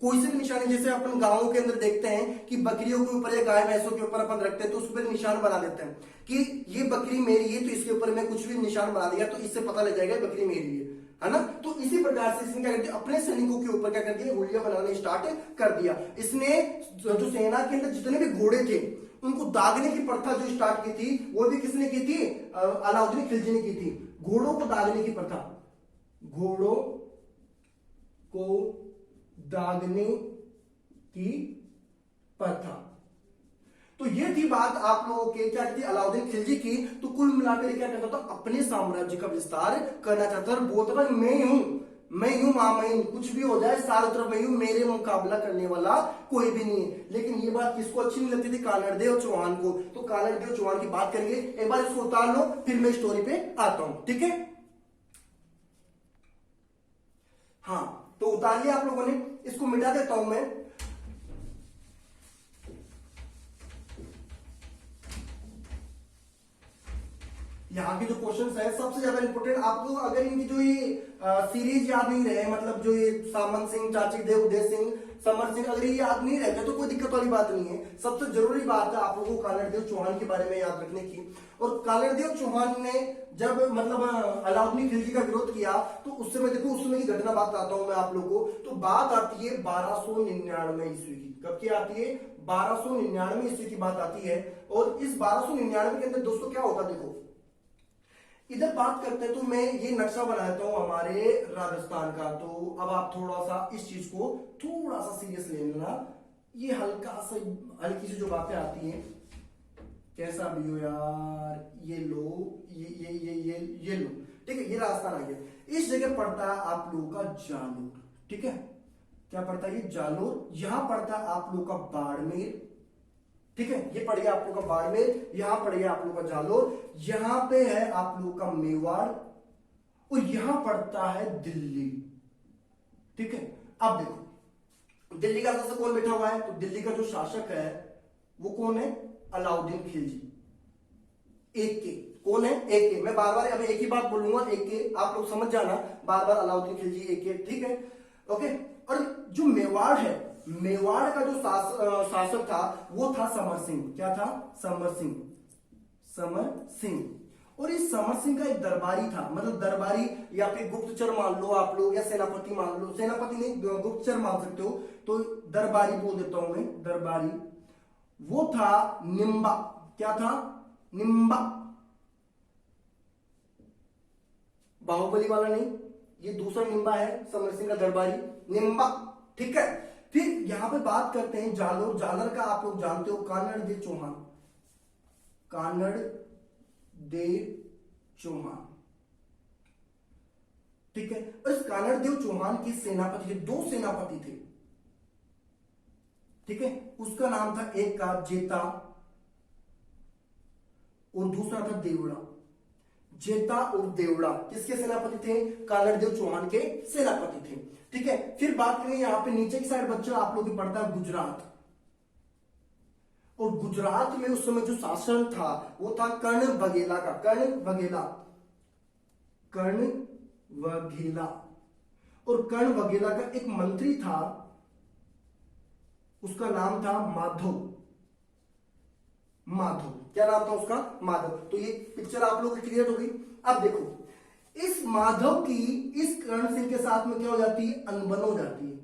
कोई से भी निशानी, जैसे अपन गांवों के अंदर देखते हैं कि बकरियों के ऊपर या गाय भैंसों के ऊपर अपन रखते हैं तो उस पर निशान बना देते हैं कि ये बकरी मेरी है, तो इसके ऊपर मैं कुछ भी निशान बना दिया तो इससे पता लग जाएगा बकरी मेरी है ना। तो इसी प्रकार से इसने क्या कर दिया, अपने सैनिकों के ऊपर क्या कर दिया, हुलिया बनाने स्टार्ट कर दिया। इसने जो सेना के अंदर जितने भी घोड़े थे उनको दागने की प्रथा जो स्टार्ट की थी, वो भी किसने की थी, अलाउद्दीन खिलजी ने की थी। घोड़ों को दागने की प्रथा, घोड़ों को दागने की प्रथा। तो ये थी बात आप लोगों के क्या थी, अलाउद्दीन खिलजी की। तो कुल मिलाकर क्या करता था, अपने साम्राज्य का विस्तार करना चाहता था। बोलता था मैं हूं मामईन, कुछ भी हो जाए चारों तरफ मैं हूं, मेरे मुकाबला करने वाला कोई भी नहीं है। लेकिन ये बात किसको अच्छी नहीं लगती थी, कानरदेव चौहान को। तो कानरदेव चौहान की बात करेंगे, एक बार इसको उतार लो फिर मैं स्टोरी पे आता हूं, ठीक है। हाँ, तो उतार लिया आप लोगों ने, इसको मिटा देता हूं मैं। यहाँ के जो क्वेश्चंस है सबसे ज्यादा इंपोर्टेंट आपको, अगर इनकी जो ये सीरीज याद नहीं रहे, मतलब जो ये सामंत सिंह, चाची देव, उदय सिंह, समर सिंह, अगर ये याद नहीं रहते तो कोई दिक्कत वाली बात नहीं है। सबसे जरूरी बात है आप लोगों को कानड़देव चौहान के बारे में याद रखने की। और कानड़देव चौहान ने जब मतलब अलाउद्दीन खिलजी का विरोध किया तो उस समय देखो, उस समय की घटना बात आता हूं मैं आप लोगों को। तो बात आती है 1299 ईस्वी की। कब की आती है? 1299 ईस्वी की बात आती है। और इस 1299 के अंदर दोस्तों क्या होता, देखो इधर बात करते हैं तो मैं ये नक्शा बनाता हूं हमारे राजस्थान का। तो अब आप थोड़ा सा इस चीज को थोड़ा सा सीरियस ले लेना। ये हल्की सी जो बातें आती हैं, कैसा भी हो यार, ये लो, ये लो, ठीक है, ये राजस्थान आ गया। इस जगह पड़ता है आप लोगों का जालोर, ठीक है, क्या पड़ता है ये? जालोर। यहां पड़ता है आप लोगों का बाड़मेर, ठीक है, ये पड़ गया आप लोग का बाड़मेर, यहां पड़ गया आप लोग का जालोर, यहां पे है आप लोग का मेवाड़, और यहां पड़ता है दिल्ली, ठीक है। अब देखो दिल्ली का शासक कौन बैठा हुआ है? तो दिल्ली का जो शासक है वो कौन है? अलाउद्दीन खिलजी। एक के कौन है? एक के। मैं बार बार अब एक ही बात बोलूंगा, एक के, आप लोग समझ जाना, बार बार अलाउद्दीन खिलजी एक के, ठीक है, ओके। और जो मेवाड़ है, मेवाड़ का जो शासक था वो था समर सिंह। क्या था? समर सिंह, समर सिंह। और इस समर सिंह का एक दरबारी था, मतलब दरबारी या फिर गुप्तचर मान लो आप लोग, या सेनापति मान लो, सेनापति नहीं गुप्तचर मान सकते हो, तो दरबारी बोल देता हूं मैं, दरबारी। वो था निम्बा। क्या था? निम्बा। बाहुबली वाला नहीं, ये दूसरा निम्बा है, समर सिंह का दरबारी निम्बा, ठीक है। फिर यहां पे बात करते हैं जालोर। जालर का आप लोग जानते हो, कानड़देव चौहान, कानड़देव चौहान, ठीक है। और इस कानड़देव चौहान के सेनापति थे, दो सेनापति थे, ठीक है। उसका नाम था, एक का जेता और दूसरा था देवड़ा। जेता और देवड़ा किसके सेनापति थे? कानड़देव चौहान के सेनापति थे, ठीक है। फिर बात करें यहां पे नीचे की साइड, बच्चा आप लोग पढ़ता है गुजरात। और गुजरात में उस समय जो शासन था वो था कर्ण वघेला का, कर्ण वघेला, कर्ण वघेला। और कर्ण वघेला का एक मंत्री था, उसका नाम था माधव, माधव। क्या नाम था उसका? माधव। तो ये पिक्चर आप लोग की क्लियर हो गई। अब देखो इस माधव की इस कर्ण सिंह के साथ में क्या हो जाती है? अनबन हो जाती है।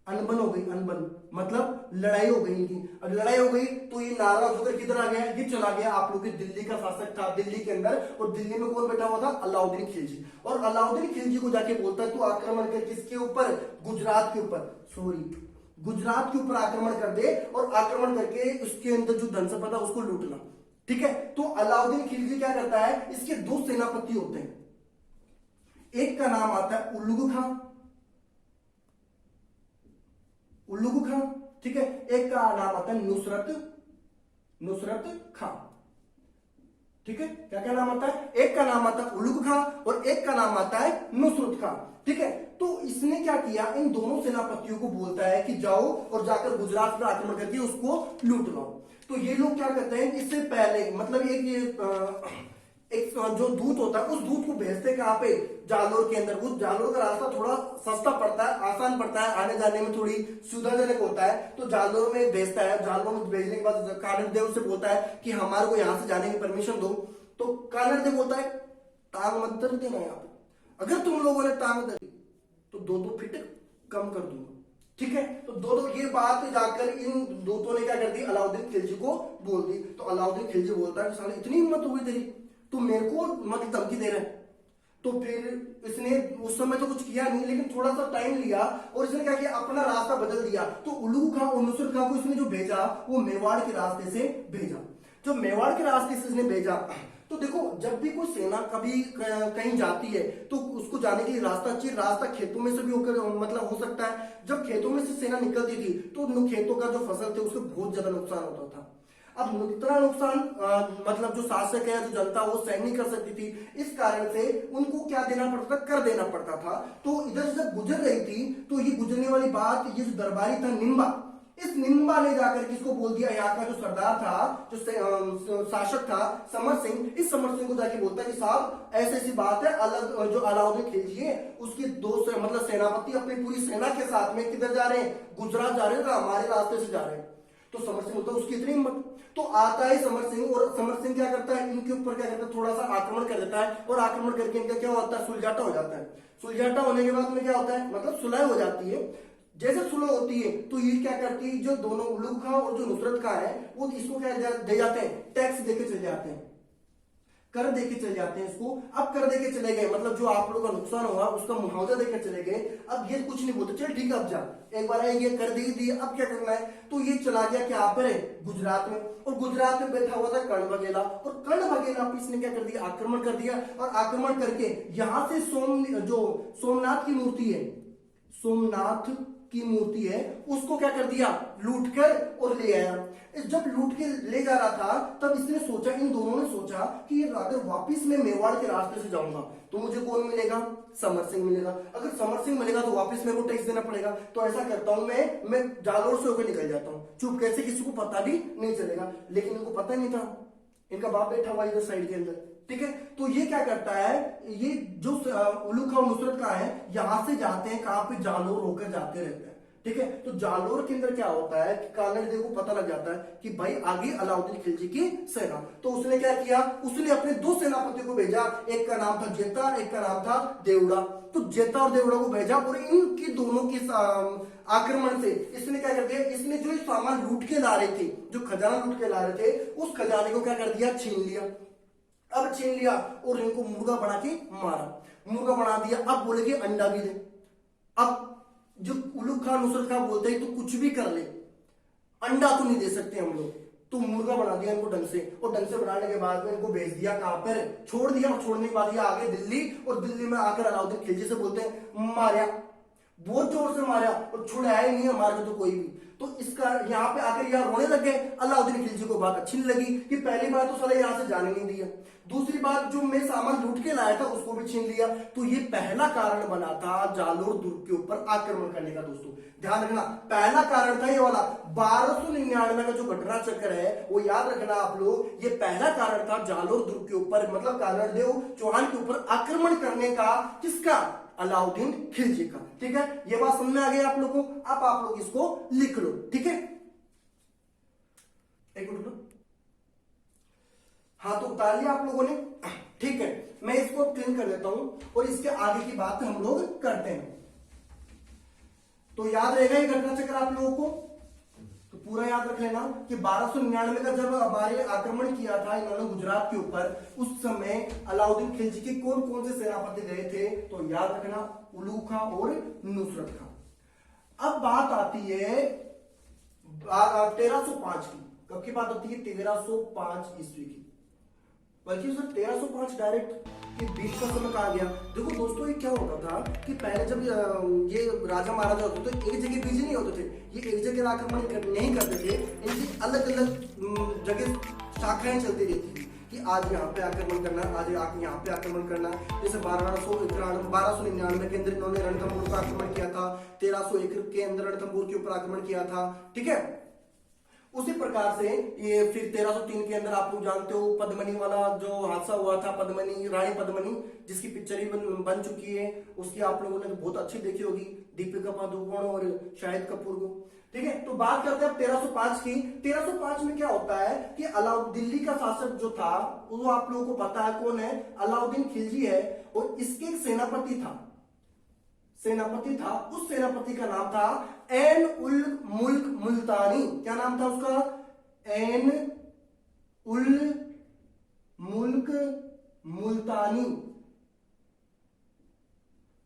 अनबन हो गई, अनबन मतलब लड़ाई हो गई इनकी। अब लड़ाई हो गई तो ये नाराज होकर किधर आ गया? ये चला गया आप लोग के दिल्ली का शासक था, दिल्ली के अंदर। और दिल्ली में कौन बैठा हुआ था? अलाउद्दीन खिलजी। और अलाउद्दीन खिलजी को जाके बोलता है तू आक्रमण कर किसके ऊपर? गुजरात के ऊपर, सॉरी गुजरात के ऊपर आक्रमण कर दे, और आक्रमण करके उसके अंदर जो धन संपदा उसको लूटना, ठीक है। तो अलाउद्दीन खिलजी क्या करता है? इसके दो सेनापति होते हैं, एक का नाम आता है उल्लुग खां, उल्लुग खां, ठीक है। एक का नाम आता है नुसरत खां, ठीक है। क्या क्या नाम आता है? एक का नाम आता है उल्लुग खां और एक का नाम आता है नुसरत खां, ठीक है। तो इसने क्या किया? इन दोनों सेनापतियों को बोलता है कि जाओ और जाकर गुजरात पर आक्रमण करके उसको लूट लो। तो ये लोग क्या करते हैं? इससे पहले मतलब एक जो दूत होता है उस दूत को भेजते हैं कहां पे? जालोर के अंदर। उस जालोर का रास्ता थोड़ा सस्ता पड़ता है, आसान पड़ता है, आने जाने में थोड़ी सुविधाजनक होता है, तो जालोर में भेजता है। जालोर में भेजने के बाद कानड़देव से बोलता है कि हमारे को यहां से जाने की परमिशन दो। तो कानड़देव बोलता है टांग मत दर्द देना, यहाँ पे अगर तुम लोगों ने टांग दर्दी तो 2-2 फीट कम कर दूंगा, ठीक है। तो दो ये बात जाकर इन दूतों ने क्या कर दी? अलाउद्दीन खिलजी को बोल दी। तो अलाउद्दीन खिलजी बोलता है कि साले इतनी हिम्मत हुई तेरी, तू मेरे को मतलब धमकी दे रहा है। तो फिर इसने उस समय तो कुछ किया नहीं, लेकिन थोड़ा सा टाइम लिया और इसने क्या किया? अपना रास्ता बदल दिया। तो उल्लुग खां और नुसरत खां को इसने जो भेजा वो मेवाड़ के रास्ते से भेजा। जो मेवाड़ के रास्ते से इसने भेजा, तो देखो जब भी कोई सेना कभी कहीं जाती है तो उसको जाने के लिए रास्ता चाहिए। रास्ता खेतों में से भी होकर मतलब हो सकता है। जब खेतों में से सेना निकलती थी तो खेतों का जो फसल थे उसको बहुत ज्यादा नुकसान होता था। अब इतना नुकसान मतलब जो शासक है, जो जनता, वो सहन नहीं कर सकती थी। इस कारण से उनको क्या देना पड़ता था? कर देना पड़ता था। तो इधर से जब गुजर रही थी तो ये गुजरने वाली बात, ये जो दरबारी था निम्बा, इस निम्बा ने जाकर किसको बोल दिया, यहाँ का जो सरदार था, जो शासक था समर सिंह, इस समर सिंह को जाके बोलता है कि साहब ऐसी ऐसी बात है, अलग जो अलाउद्दीन खिलजी है उसकी मतलब सेनापति अपनी पूरी सेना के साथ में किधर जा रहे हैं, गुजरात जा रहे हैं, हमारे रास्ते से जा रहे हैं। तो समर सिंह बोलता है उसकी इतनी हिम्मत। तो आता है समर सिंह, और समर सिंह क्या करता है, इनके ऊपर क्या करता है, थोड़ा सा आक्रमण कर देता है, और आक्रमण करके इनका क्या होता है, सुलझाटा हो जाता है। सुलझाटा होने के बाद में क्या होता है, मतलब सुलह हो जाती है। जैसे सुलह होती है तो ये क्या करती है, जो दोनों उलूग खां और जो नुसरत खां है वो इसको क्या दे जाते हैं, टैक्स देके चले जाते हैं, कर देके चले जाते हैं इसको। अब कर देके चले गए, मतलब जो आप लोगों का नुकसान हुआ उसका मुआवजा देकर चले गए। अब ये कुछ नहीं बोलते, चल ठीक है अब जा, एक बार ये कर दे दिए, अब क्या करना है। तो ये चला गया क्या पर है, गुजरात में, और गुजरात में बैठा हुआ था कर्ण बघेला, और कर्ण बघेला पे इसने क्या कर दिया, आक्रमण कर दिया, और आक्रमण करके यहां से जो सोमनाथ की मूर्ति है, सोमनाथ की मूर्ति है उसको क्या कर दिया, लूट कर और ले आया। जब लूट के ले जा रहा था तब इसने सोचा, इन दोनों ने सोचा कि अगर वापिस मैं मेवाड़ के रास्ते से जाऊंगा तो मुझे कौन मिलेगा, समर सिंह मिलेगा। अगर समर सिंह मिलेगा तो वापस मेरे को टैक्स देना पड़ेगा, तो ऐसा करता हूं मैं जालोर से होकर निकल जाता हूं, चुप कैसे, किसी को पता भी नहीं चलेगा। लेकिन इनको पता नहीं था, इनका बाप बैठा हुआ इधर साइड के अंदर, ठीक है। तो ये क्या करता है, ये जो उलूग खां नुसरत खां है यहां से जाते हैं कहां पे, जालोर होकर जाते रहते हैं, ठीक है। तो जालोर के अंदर क्या होता है कि कानड़ देव को पता लग जाता है कि भाई आगे अलाउद्दीन खिलजी की सेना। तो उसने क्या किया, उसने अपने दो सेनापतियों को भेजा, एक का नाम था जेता, एक का नाम था देवड़ा। तो जेता और देवड़ा को भेजा, और इनकी दोनों की आक्रमण से इसने क्या कर दिया, इसने जो सामान लूट के ला रहे थे, जो खजाना लूट के ला रहे थे, उस खजाने को क्या कर दिया, छीन लिया। अब छीन लिया और इनको मुर्गा बना के मारा, मुर्गा बना दिया। अब बोले कि अंडा भी दे। अब जो उलूग खां नुसरत खां बोलते हैं तो कुछ भी कर ले, अंडा तो नहीं दे सकते हम लोग, तो मुर्गा बना दिया इनको ढंग से, और ढंग से बनाने के बाद में इनको भेज दिया कहां पर, छोड़ दिया, और छोड़ने के बाद ये आगे दिल्ली, और दिल्ली में आकर अलाउद्दीन खिलजी से बोलते हैं मारा, बहुत जोर से मारा, और छुड़ाया ही नहीं हमारे तो कोई भी। तो इसका यहाँ पे आकर यहाँ रोने लग गए। अलाउद्दीन खिलजी को बात अच्छी नहीं लगी कि पहली बात तो साला यहाँ से जाने नहीं दिया, दूसरी बात जो मैं सामान लूट के लाया था उसको भी छीन लिया। तो ये पहला कारण बना था जालोर दुर्ग के ऊपर आक्रमण करने का। दोस्तों ध्यान रखना, पहला कारण था ये वाला 1299 का जो घटना चक्र है वो याद रखना आप लोग। ये पहला कारण था जालोर दुर्ग के ऊपर, मतलब कानड़ देव चौहान के ऊपर आक्रमण करने का। किसका, अलाउद्दीन खिलजी का, ठीक है। ये बात समझ में आ गई आप लोगों को। अब आप लोग इसको लिख लो, ठीक है। एक मिनट, हाँ तो उतार लिया आप लोगों ने, ठीक है। मैं इसको क्लीन कर देता हूं और इसके आगे की बात हम लोग करते हैं। तो याद रहेगा ये घटना चक्र आप लोगों को, तो पूरा याद रख लेना कि 1299 का जब हमारे आक्रमण किया था इन्होंने गुजरात के ऊपर, उस समय अलाउद्दीन खिलजी के कौन कौन से सेनापति गए थे, तो याद रखना उलूग खां और नुसरत खां। अब बात आती है 1305 की। कब की बात होती है, 1305 ईस्वी की, बल्कि सर 1305 डायरेक्ट ये बीच का समय कहा गया। देखो दोस्तों, ये क्या होता था कि पहले जब ये राजा महाराजा होते थे एक जगह बिजी नहीं होते थे, ये एक जगह आक्रमण नहीं करते थे, इनकी अलग अलग जगह शाखाएं चलती रहती थी कि आज यहाँ पे आक्रमण करना, आज यहाँ पे आक्रमण करना। जैसे 1299 के अंदर इन्होंने रणथंभौर पर आक्रमण किया था, 1301 के अंदर रणथंभौर के ऊपर आक्रमण किया था, ठीक है। उसी प्रकार से ये फिर 1303 के अंदर आप लोग जानते हो पद्मनी वाला जो हादसा हुआ था, पद्मनी, रानी पद्मनी, जिसकी पिक्चर ही बन चुकी है, उसकी आप लोगों ने बहुत अच्छी देखी होगी, दीपिका पादुकोण और शाहिद कपूर को, ठीक है। तो बात करते हैं अब 1305 की। 1305 में क्या होता है कि दिल्ली का शासक जो था वो आप लोगों को पता है कौन है, अलाउद्दीन खिलजी है, और इसके एक सेनापति था, उस सेनापति का नाम था एन उल मुल्क मुल्तानी। क्या नाम था उसका, एन उल मुल्क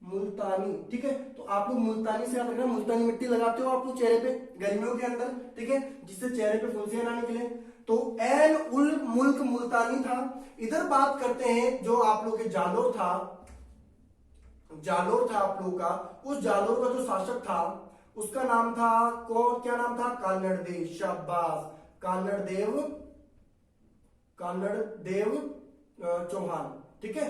मुल्तानी, ठीक है। तो आप लोग मुल्तानी से याद रखना, मुल्तानी मिट्टी लगाते हो आप लोग चेहरे पे गर्मियों के अंदर, ठीक है, जिससे चेहरे पे फुंसियां ना निकले। तो एन उल मुल्क मुल्तानी था। इधर बात करते हैं जो आप लोग के जालोर था आप लोगों का, उस जालोर का जो शासक था उसका नाम था कौन, क्या नाम था, कानड़ देव। शाबाश, कानड़ देव चौहान, ठीक है,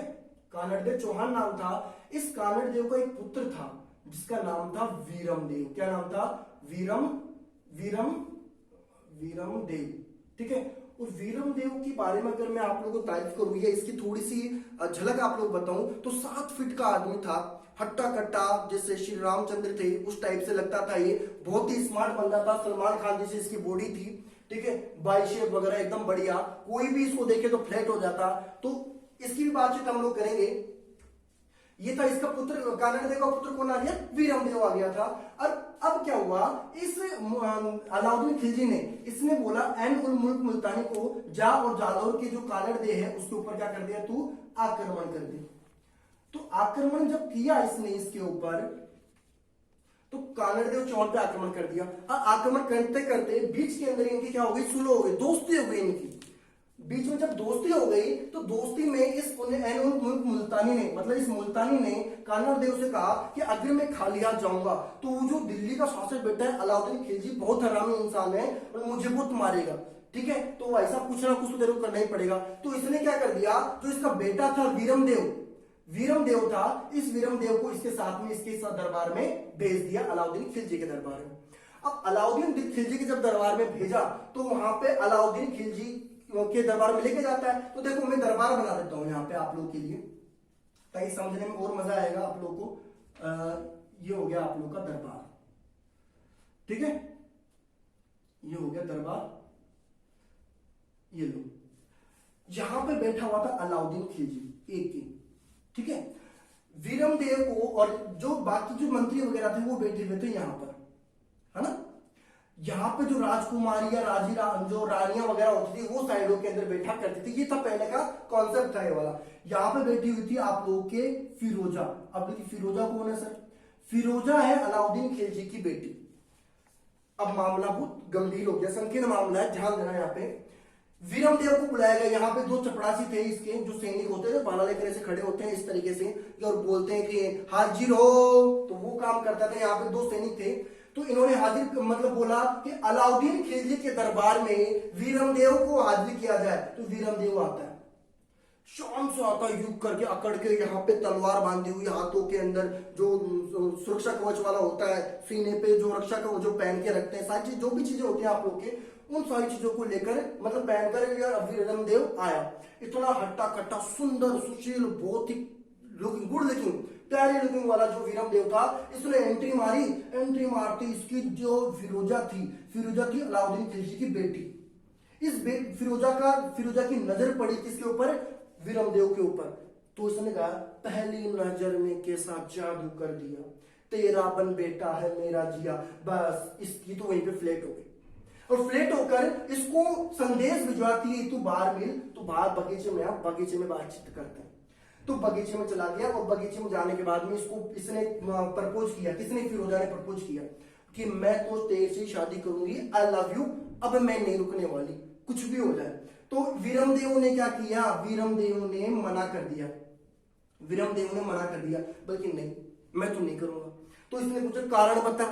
कानड़ देव चौहान नाम था। इस कानड़ देव का एक पुत्र था जिसका नाम था वीरम देव। क्या नाम था, वीरम वीरम वीरम देव, ठीक है। और वीरम देव के बारे में अगर मैं आप लोगों को तारीफ करूं या इसकी थोड़ी सी झलक आप लोग बताऊं तो 7 फीट का आदमी था, हट्टा कट्टा, जैसे श्री रामचंद्र थे उस टाइप से लगता था। ये बहुत ही स्मार्ट बंदा था, सलमान खान जैसी इसकी बॉडी थी, ठीक है, बाई शेप वगैरह एकदम बढ़िया, कोई भी इसको देखे तो फ्लैट हो जाता। तो इसकी भी बातचीत हम लोग करेंगे। ये था इसका पुत्र, कानड़ का पुत्र कौन आ गया? वीरम देव आ गया था। और अब क्या हुआ, इस अलाउद्दीन खिलजी ने, इसने बोला एन उल मुल्क मुल्तानी को जा और जालौर के जो कानड़ दे है उसके ऊपर क्या कर दिया, तू आक्रमण कर दे। तो आक्रमण जब किया इसने इसके ऊपर, तो कानड़ देव चौल पे आक्रमण कर दिया। और आक्रमण करते करते बीच के अंदर इनकी क्या हो गई, सुलह हो गई, दोस्ती हो गई इनकी। बीच में जब दोस्ती हो गई तो दोस्ती में इस मुल्तानी ने, मतलब इस मुल्तानी ने कानड़ देव से कहा कि अगर मैं खाली हाथ जाऊंगा तो वो जो दिल्ली का शासक बेटा है अलाउद्दीन खिलजी बहुत हरामी इंसान है और मुझे बहुत मारेगा, ठीक है, तो ऐसा कुछ ना कुछ तो तेरे को करना ही पड़ेगा। तो इसने क्या कर दिया, जो इसका बेटा था वीरम देव था, इस वीरम देव को इसके साथ में इसके दरबार में भेज दिया, अलाउद्दीन खिलजी के दरबार में। अब अलाउद्दीन खिलजी के जब दरबार में भेजा तो वहां पे अलाउद्दीन खिलजी के दरबार में लेके जाता है। तो देखो मैं दरबार बना देता हूं यहाँ पे आप लोगों के लिए ताकि समझने में और मजा आएगा आप लोग को। ये हो गया आप लोग का दरबार, ठीक है, ये हो गया दरबार। ये लो, यहां पे बैठा हुआ था अलाउद्दीन खिलजी एक ही, ठीक है। वीरम देव को और जो बाकी जो मंत्री वगैरह थे वो बैठे हुए थे यहां पर, है ना। यहाँ पे जो राजकुमारी या जो रानियां वगैरह होती थी वो साइडों के अंदर बैठा करती थी। ये था पहले का कॉन्सेप्ट था ये वाला। यहाँ पे बैठी हुई थी आप लोगों के फिरोजा। अब देखिए फिरोजा कौन है सर? फिरोजा है अलाउद्दीन खिलजी की बेटी। अब मामला बहुत गंभीर हो गया, संकीर्ण मामला है, ध्यान देना। यहाँ पे वीरम देव को बुलाया गया। यहाँ पे 2 चपड़ासी थे इसके, जो सैनिक होते हैं, बाला लेकर ऐसे खड़े होते हैं इस तरीके से और बोलते हैं कि हाजिर हो, तो वो काम करता था। यहाँ पे 2 सैनिक थे, तो इन्होंने हाजिर मतलब बोला कि अलाउद्दीन खिलजी के दरबार में वीरम देव को हाजिर किया जाए। तो वीरम देव आता है, शाम से आता है, युग करके अकड़ के, यहाँ पे तलवार बांधी हुई, हाथों के अंदर जो सुरक्षा कवच वाला होता है, सीने पे जो रक्षा कवच जो पहन के रखते हैं, सारी चीज जो भी चीजें होती हैं आप लोग के, उन सारी चीजों को लेकर मतलब पहनकर वीरम देव आया। इतना हट्टा कट्टा सुंदर सुशील, बहुत ही लुकिंग, गुड लुकिंग, प्यारी लुकिंग वाला जो वीरम देव था, इसने एंट्री मारी। एंट्री मारती इसकी जो फिरोजा थी अलाउद्दीन खिलजी की बेटी। इस फिरोजा की नजर पड़ी किसके ऊपर? वीरम देव के ऊपर। तो इसने कहा पहली नजर में कैसा जादू कर दिया, तेरा बन बेटा है मेरा जिया। बस इसकी तो वहीं पे फ्लैट हो गई और फ्लैट होकर इसको संदेश भिजवाती है, तू बाहर मिल, तो बाहर बगीचे में, आप बगीचे में बातचीत करते हैं। तो बगीचे में चला गया और बगीचे में जाने के बाद में इसने प्रपोज किया। किसने? फिरोजा ने प्रपोज किया कि मैं तो तेरे से शादी करूंगी, आई लव यू, अब मैं नहीं रुकने वाली, कुछ भी हो जाए। तो वीरम देव ने क्या किया? वीरम देव ने मना कर दिया। बल्कि नहीं, मैं तो नहीं करूंगा। तो इसने पूछा कारण बता।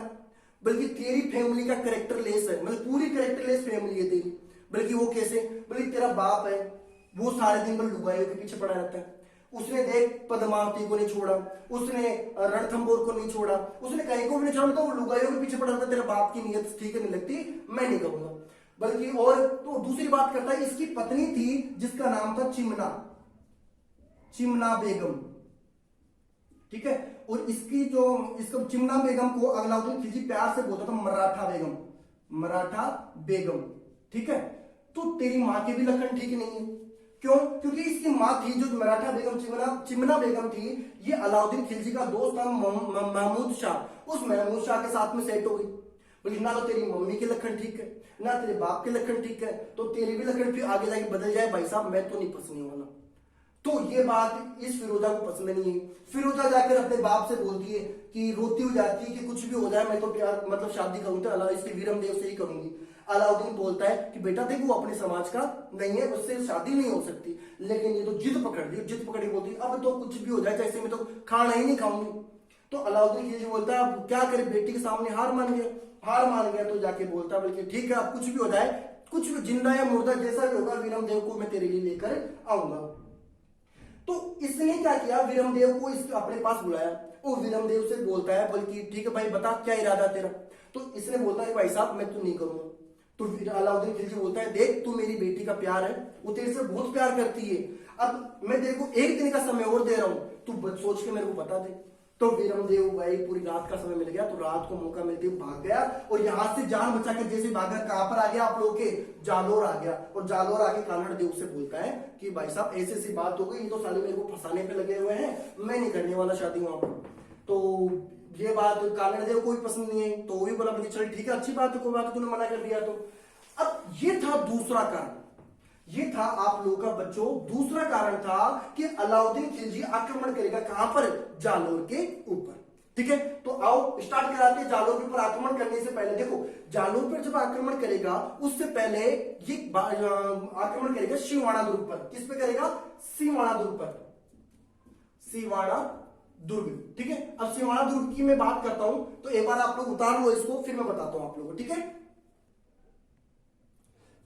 बल्कि तेरी फैमिली का कैरेक्टर लेस है, मतलब पूरी कैरेक्टर लेस फैमिली है तेरी। बल्कि वो कैसे? बल्कि तेरा बाप है, वो सारे दिन भर लुगाइयों के पीछे पड़ा रहता है। उसने देख पद्मावती को नहीं छोड़ा, उसने रणथंबोर को नहीं छोड़ा, उसने कहीं को भी नहीं छोड़ा, तो वो लुगाइयों के पीछे पड़ा रहता है। तेरा बाप की नीयत ठीक नहीं लगती, मैं नहीं करूंगा। बल्कि और तो दूसरी बात करता है, इसकी पत्नी थी जिसका नाम था चिमना बेगम, ठीक है। और इसको चिमना बेगम को अलाउद्दीन खिलजी प्यार से बोलता था मराठा बेगम, ठीक है। तो तेरी मां के भी लक्षण ठीक नहीं है। क्यों? क्योंकि इसकी मां थी जो मराठा बेगम चिमना बेगम थी, ये अलाउद्दीन खिलजी का दोस्त था महमूद शाह। उस महमूद शाह के साथ में सेट हो गई। बोली ना तो तेरी मम्मी के लक्षण ठीक है, ना तेरे बाप के लक्षण ठीक है, तो तेरे भी लक्षण फिर आगे जाके बदल जाए भाई साहब, मैं तो नहीं पसंद वाला। तो ये बात इस फिरोजा को पसंद नहीं है। फिरोजा जाकर अपने बाप से बोलती है कि रोती हुई जाती है कि कुछ भी हो जाए मैं तो प्यार मतलब शादी करूंगी तो अल्लाह इसके वीरम देव से ही करूंगी। अलाउद्दीन बोलता है कि बेटा देख वो अपने समाज का नहीं है, उससे शादी नहीं हो सकती। लेकिन ये तो जिद पकड़ी बोलती अब तो कुछ भी हो जाए, जैसे मैं तो खाना ही नहीं खाऊंगी। तो अलाउद्दीन खिलजी बोलता है अब क्या करे, बेटी के सामने हार मान गया। तो जाके बोलता है बल्कि ठीक है अब कुछ भी हो जाए, कुछ भी जिंदा या मुर्दा जैसा भी होगा वीरम देव को मैं तेरे लिए लेकर आऊंगा। तो इसने क्या किया, वीरमदेव को इस अपने पास बुलाया और वीरमदेव से बोलता है, बल्कि ठीक है भाई बता क्या इरादा तेरा। तो इसने बोलता है भाई साहब मैं तो नहीं करूंगा। तो अलाउद्दीन खिलजी बोलता है देख तू मेरी बेटी का प्यार है, वो तेरे से बहुत प्यार करती है, अब मैं तेरे को एक दिन का समय और दे रहा हूं, तू सोच के मेरे को बता दे। तो वीरमदेव भाई पूरी रात का समय मिल गया, तो रात को मौका मिलते हुए भाग गया और यहां से जान बचा के जैसे भागा कहां पर आ गया आप लोगों के, जालोर आ गया। और जालोर आके कानड़ देव से बोलता है कि भाई साहब ऐसी ऐसी बात हो गई, ये तो साले मेरे को फंसाने पे लगे हुए हैं, मैं नहीं करने वाला शादी वहां पर। तो ये बात कानड़ देव को भी पसंद नहीं है, तो वो भी बोला चल ठीक है अच्छी बात है, कोई बात तूने मना कर दिया। तो अब ये था दूसरा कारण, ये था आप लोगों का बच्चों दूसरा कारण था कि अलाउद्दीन खिलजी आक्रमण करेगा कहां पर, जालोर के ऊपर। ठीक है, तो आओ स्टार्ट कराते हैं जालोर के ऊपर आक्रमण करने से पहले। देखो जालोर पर जब आक्रमण करेगा उससे पहले ये आक्रमण करेगा सिवाड़ा दुर्ग पर। किस पे करेगा, सिवाड़ा दुर्ग पर, सिवाड़ा दुर्ग। ठीक है, अब सिवाड़ा दुर्ग की मैं बात करता हूं, तो एक बार आप लोग उतार लो इसको, फिर मैं बताता हूं आप लोगों को। ठीक है,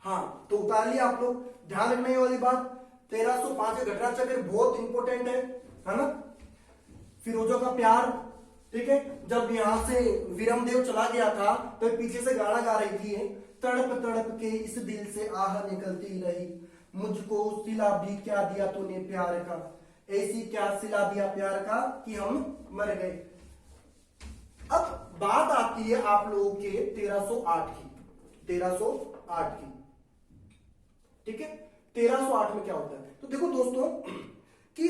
हाँ तो उतार लिया आप लोग। ध्यान रखने वाली बात 1305 का घटना चक्र बहुत इंपॉर्टेंट है ना। फिरोजों का प्यार, ठीक है, जब यहां से वीरमदेव चला गया था तो पीछे से गाना गा रही थी, तड़प तड़प के इस दिल से आह निकलती रही, मुझको सिला भी क्या दिया तूने प्यार का, ऐसी क्या सिला दिया प्यार का कि हम मर गए। अब बात आती है आप लोगों के 1308 की, 1308 की। ठीक है, 1308 में क्या होता है, तो देखो दोस्तों कि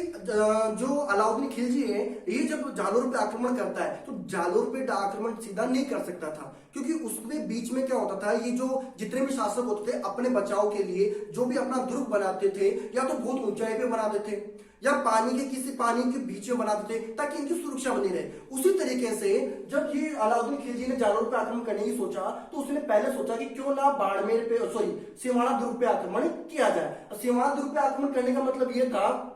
जो अलाउद्दीन खिलजी है ये जब जालोर पे आक्रमण करता है, तो जालोर पे आक्रमण सीधा नहीं कर सकता था, क्योंकि उसमें बीच में क्या होता था, ये जो जितने भी शासक होते थे अपने बचाव के लिए जो भी अपना दुर्ग बनाते थे, या तो बहुत ऊंचाई पे बनाते थे या पानी के बीच में बनाते थे ताकि इनकी सुरक्षा बनी रहे। उसी तरीके से जब ये अलाउद्दीन खिलजी ने जालोर पे आक्रमण करने की सोचा, तो उसने पहले सोचा कि क्यों ना बाड़मेर पे सिवाड़ा दुर्ग पे आक्रमण किया जाए। सिवाड़ा दुर्ग पे आक्रमण करने का मतलब यह था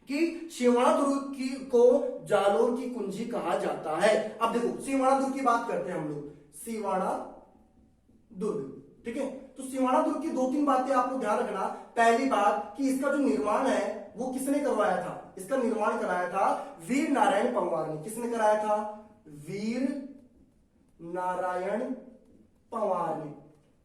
कि सिवाड़ा दुर्ग को जालोर की कुंजी कहा जाता है। अब देखो सिवाड़ा दुर्ग की बात करते हैं हम लोग, सिवाड़ा दुर्ग। ठीक है, तो सिवाड़ा दुर्ग की दो तीन बातें आपको ध्यान रखना। पहली बात कि इसका जो निर्माण है वो किसने करवाया था, इसका निर्माण कराया था वीर नारायण पंवार ने। किसने कराया था, वीर नारायण पंवार ने।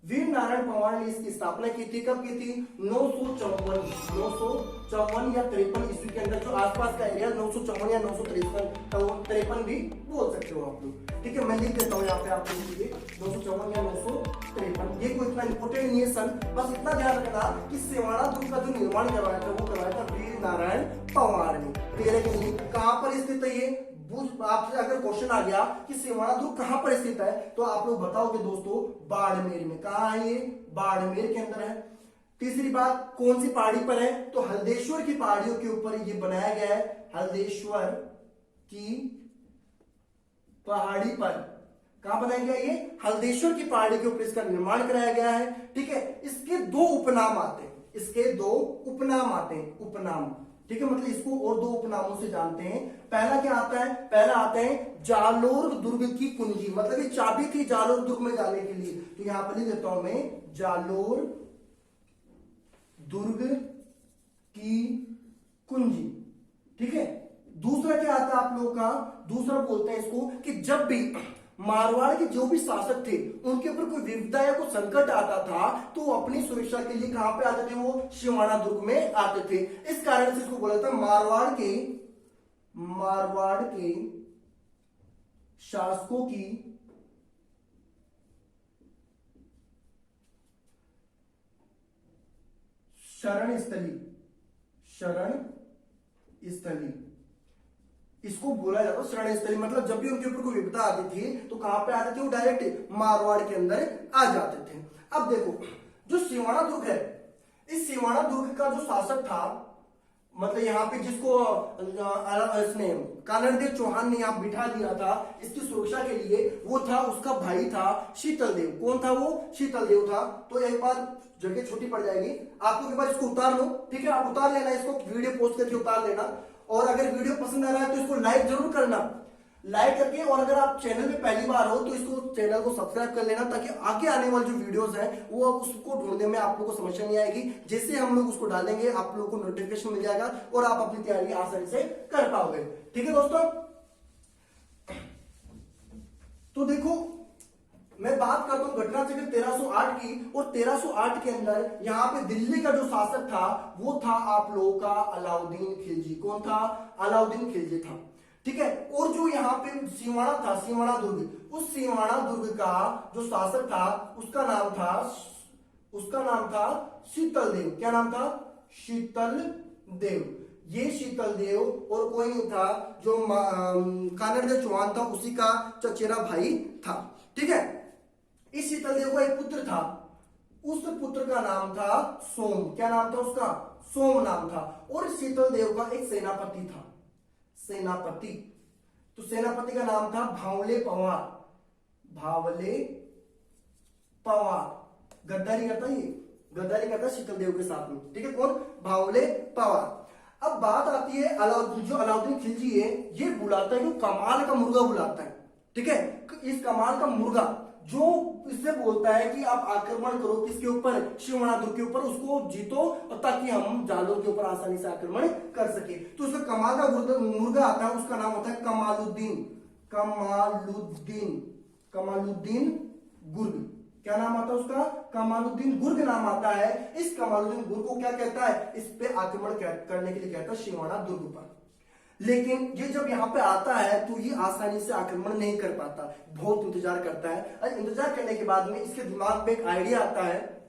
वीर नारायण पंवार ने इसकी स्थापना की थी, कब की थी, 954 या 53 ईस्वी के अंदर। जो आसपास का एरिया 954 या 953 भी बोल सकते हो आप लोग। ठीक है, मैं लिख देता हूं यहाँ पे आप लोगों के लिए 954 या 953। ये कोई इतना इंपोर्टेंट नहीं है सन, बस इतना ध्यान रखना कि सिवाड़ा दुर्ग का जो निर्माण करवाया था वो करवाया था वीर नारायण पंवार ने। क्लियर है कि नहीं, कहां पर स्थित है ये, आपसे अगर क्वेश्चन आ गया कि सिवाड़ा दुर्ग कहां पर स्थित है, तो आप लोग बताओगे दोस्तों बाड़मेर में। कहां है ये, बाड़मेर के अंदर है। तीसरी बात कौन सी पहाड़ी पर है, तो हल्देश्वर की पहाड़ियों के ऊपर ये बनाया गया है, हल्देश्वर की पहाड़ी पर। कहां बनाया गया ये, हल्देश्वर की पहाड़ी के ऊपर इसका निर्माण कराया गया है। ठीक है, इसके दो उपनाम आते हैं, इसके दो उपनाम आते हैं, उपनाम। ठीक है, मतलब इसको और दो उपनामों से जानते हैं। पहला क्या आता है, पहला आता है जालोर दुर्ग की कुंजी, मतलब ये चाबी थी जालोर दुर्ग में जाने के लिए। तो यहां पर लिख देता हूं मैं, जालोर दुर्ग की कुंजी। ठीक है, दूसरा क्या आता है आप लोगों का, दूसरा बोलते हैं इसको कि जब भी मारवाड़ के जो भी शासक थे उनके ऊपर कोई विपदा या कोई संकट आता था तो वो अपनी सुरक्षा के लिए कहां पे आते थे, वो सिवाड़ा दुर्ग में आते थे। इस कारण से इसको बोला था मारवाड़ के शासकों की शरण स्थली इसको बोला जाता है। शरण स्थली मतलब जब भी उनके ऊपर कोई विपदा आती थी तो कहां पे आते थे, वो डायरेक्ट मारवाड़ के अंदर आ जाते थे। अब देखो जो सिवाड़ा दुर्ग है, इस सिवाड़ा दुर्ग का जो शासक था, मतलब यहाँ पे जिसको इसने कानड़ देव चौहान ने यहाँ बिठा दिया था इसकी सुरक्षा के लिए, वो था, उसका भाई था शीतल देव। कौन था वो, शीतल देव था। तो एक बार जगह छोटी पड़ जाएगी आपको, एक बार इसको उतार लो। ठीक है, आप उतार लेना इसको, वीडियो पोस्ट करके उतार लेना। और अगर वीडियो पसंद आ रहा है तो इसको लाइक जरूर करना। लाइक करके, और अगर आप चैनल पे पहली बार हो तो इसको चैनल को सब्सक्राइब कर लेना, ताकि आगे आने वाले जो वीडियोस हैं वो उसको ढूंढने में आप लोगों को समस्या नहीं आएगी। जैसे हम लोग उसको डालेंगे आप लोगों को नोटिफिकेशन मिल जाएगा और आप अपनी तैयारी आसानी से कर पाओगे। ठीक है दोस्तों, तो देखो मैं बात करता हूं घटना चक्र 1308 की, और 1308 के अंदर यहां पे दिल्ली का जो शासक था वो था आप लोगों का अलाउद्दीन खिलजी। कौन था? अलाउद्दीन खिलजी था। ठीक है, और जो यहाँ पे सिवाड़ा था, सिवाड़ा दुर्ग, उस सिवाड़ा दुर्ग का जो शासक था उसका नाम था शीतल देव। क्या नाम था? शीतल देव। ये शीतल देव और कोई नहीं था, जो कानड़देव चौहान था उसी का चचेरा भाई था। ठीक है, इस शीतल देव का एक पुत्र था, उस पुत्र का नाम था सोम। क्या नाम था उसका? सोम नाम था। और शीतल देव का एक सेनापति था, सेनापति। तो सेनापति का नाम था भावले पवार। भावले पवार गद्दारी करता, ये गद्दारी करता शीतल देव के साथ में। ठीक है, कौन? भावले पवार। अब बात आती है जो अलाउद्दीन खिलजी है, ये बुलाता है, जो कमाल का मुर्गा बुलाता है। ठीक है, इस कमाल का मुर्गा जो इससे बोलता है कि आप आक्रमण करो किसके ऊपर? शिवनाथुर के ऊपर, उसको जीतो, ताकि हम जालोर के ऊपर आसानी से आक्रमण कर सके। तो उसका कमाल का मुर्गा आता है, उसका नाम होता है कमालुद्दीन। कमालुद्दीन, कमालुद्दीन गुर्ग। क्या नाम आता है उसका? कमालुद्दीन गुर्ग नाम आता है। इस कमालुद्दीन गुर्ग को क्या कहता है? इस पे आक्रमण करने के लिए कहता है शिवाना दुर्ग पर। लेकिन ये जब यहां पे आता है तो ये आसानी से आक्रमण नहीं कर पाता, बहुत इंतजार करता है। और इंतजार करने के बाद में इसके दिमाग में एक आइडिया आता है।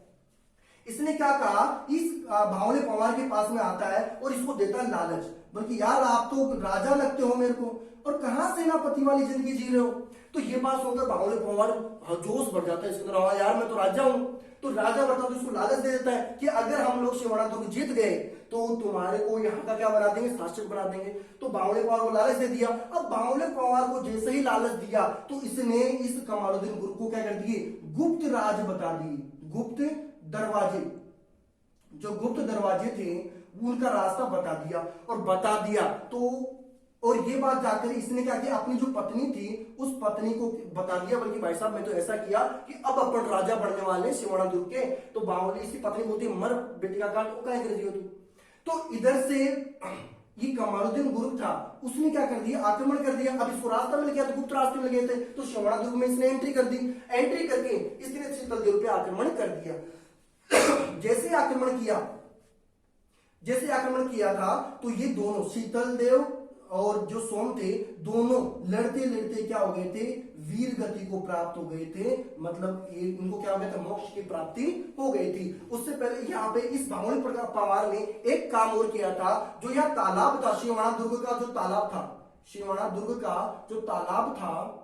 इसने क्या कहा, इस भावले पवार के पास में आता है और इसको देता है लालच, बल्कि यार आप तो राजा लगते हो मेरे को, और कहां सेनापति वाली जिंदगी जी रहे हो। तो ये बात सुनकर भावले पवार जोश बढ़ जाता है इसके अंदर, हाँ यार मैं तो राजा हूं। तो राजा बता तो उसको लालच दे देता है कि अगर हम लोग शिवनाथुर जीत गए तो तुम्हारे को यहाँ का क्या बना देंगे? शासक बना देंगे। तो भावले पवार को लालच दे दिया। अब भावले पवार को जैसे ही लालच दिया तो इसने इस कमालुद्दीन गुर्ग को क्या कर दिए? गुप्त राज बता दिए। गुप्त दरवाजे, जो गुप्त दरवाजे थे उनका रास्ता बता दिया। और बता दिया तो, और ये बात जाकर इसने क्या किया, अपनी जो पत्नी थी उस पत्नी को बता दिया, बल्कि भाई साहब मैं तो ऐसा किया कि अब अपन राजा बनने वाले शिवनाथुर के। तो बावली इसकी पत्नी बोलती मर बेटी का काट, वो क्या कर दियो तू। तो इधर से ये कमालुद्दीन गुर्ग था, उसने क्या कर दिया? आक्रमण कर दिया। अब इसको रास्ता मिल गया, तो गुप्त रास्ते मिल गए थे, तो शिवनाथुर में इसने एंट्री कर दी। एंट्री करके इसने शीतल देव पे आक्रमण कर दिया। जैसे आक्रमण किया था तो ये दोनों शीतल देव और जो सोम थे दोनों लड़ते लड़ते क्या हो गए थे? वीर गति को प्राप्त हो गए थे। मतलब इनको क्या हो गया था? मोक्ष की प्राप्ति हो गई थी। उससे पहले यहाँ पे इस भावनी पवार ने एक काम और किया था। जो यह तालाब था, शिवाना दुर्ग का जो तालाब था, शिवाना दुर्ग का जो तालाब था,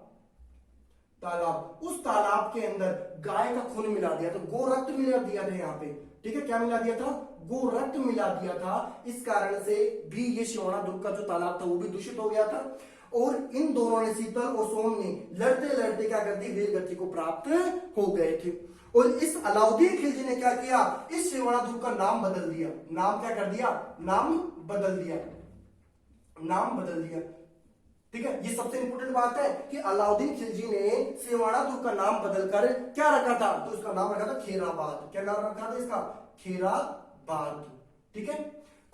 तालाब, उस तालाब के अंदर गाय का खून मिला दिया था, गो रक्त मिला दिया था यहाँ पे। ठीक है, क्या मिला दिया था? गो रक्त मिला दिया था। इस कारण से भी ये शिवाना दुर्ग का जो तालाब था वो भी दूषित हो गया था। और इन दोनों ने, शीतल और सोम ने लड़ते लड़ते क्या कर दी? वीर गति को प्राप्त हो गए थे। और इस अलाउद्दीन खिलजी ने क्या किया? इस शिवाना दुर्ग का नाम बदल दिया। नाम क्या कर दिया? नाम बदल दिया, नाम बदल दिया। ठीक है, ये सबसे इंपॉर्टेंट बात है कि अलाउद्दीन खिलजी ने सिवाना दुर्ग का नाम बदलकर क्या रखा था? तो इसका नाम रखा था खेराबाद। क्या नाम रखा था इसका? खेराबाद। ठीक है,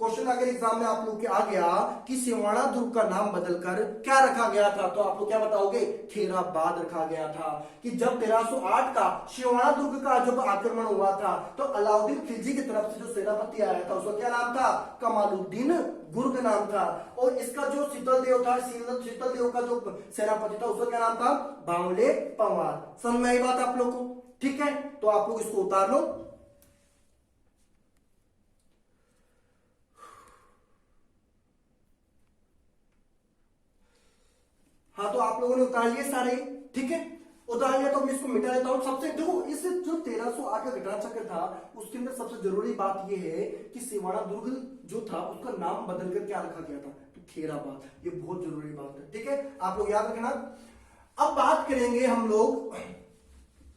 क्वेश्चन अगर एग्जाम में आप लोग के आ गया कि सिवाना दुर्ग का नाम बदलकर क्या रखा गया था, तो आप लोग क्या बताओगे? खेराबाद रखा गया था। कि जब 1308 का शिवाना दुर्ग का जब आक्रमण हुआ था तो अलाउद्दीन खिलजी की तरफ से जो सेनापति आया था उसका क्या नाम था? कमालुद्दीन गुर्ग नाम था। और इसका जो शीतल देव था, शीतल देव का जो सेनापति था उसका क्या नाम था? भावले पवार। समझ में आई बात आप लोग को? ठीक है, तो आप लोग इसको उतार लो। हाँ, तो आप लोगों ने उतार लिए सारे। ठीक है, उतार लिया तो मैं इसको मिटा देता हूं। सबसे देखो, इस जो 1308 का घटना चक्र था उसके अंदर सबसे जरूरी बात यह है कि सिवाना दुर्ग जो था उसका नाम बदलकर क्या रखा गया था? तो खेराबाद। ये बहुत जरूरी बात है। ठीक है, आप लोग याद रखना। अब बात करेंगे हम लोग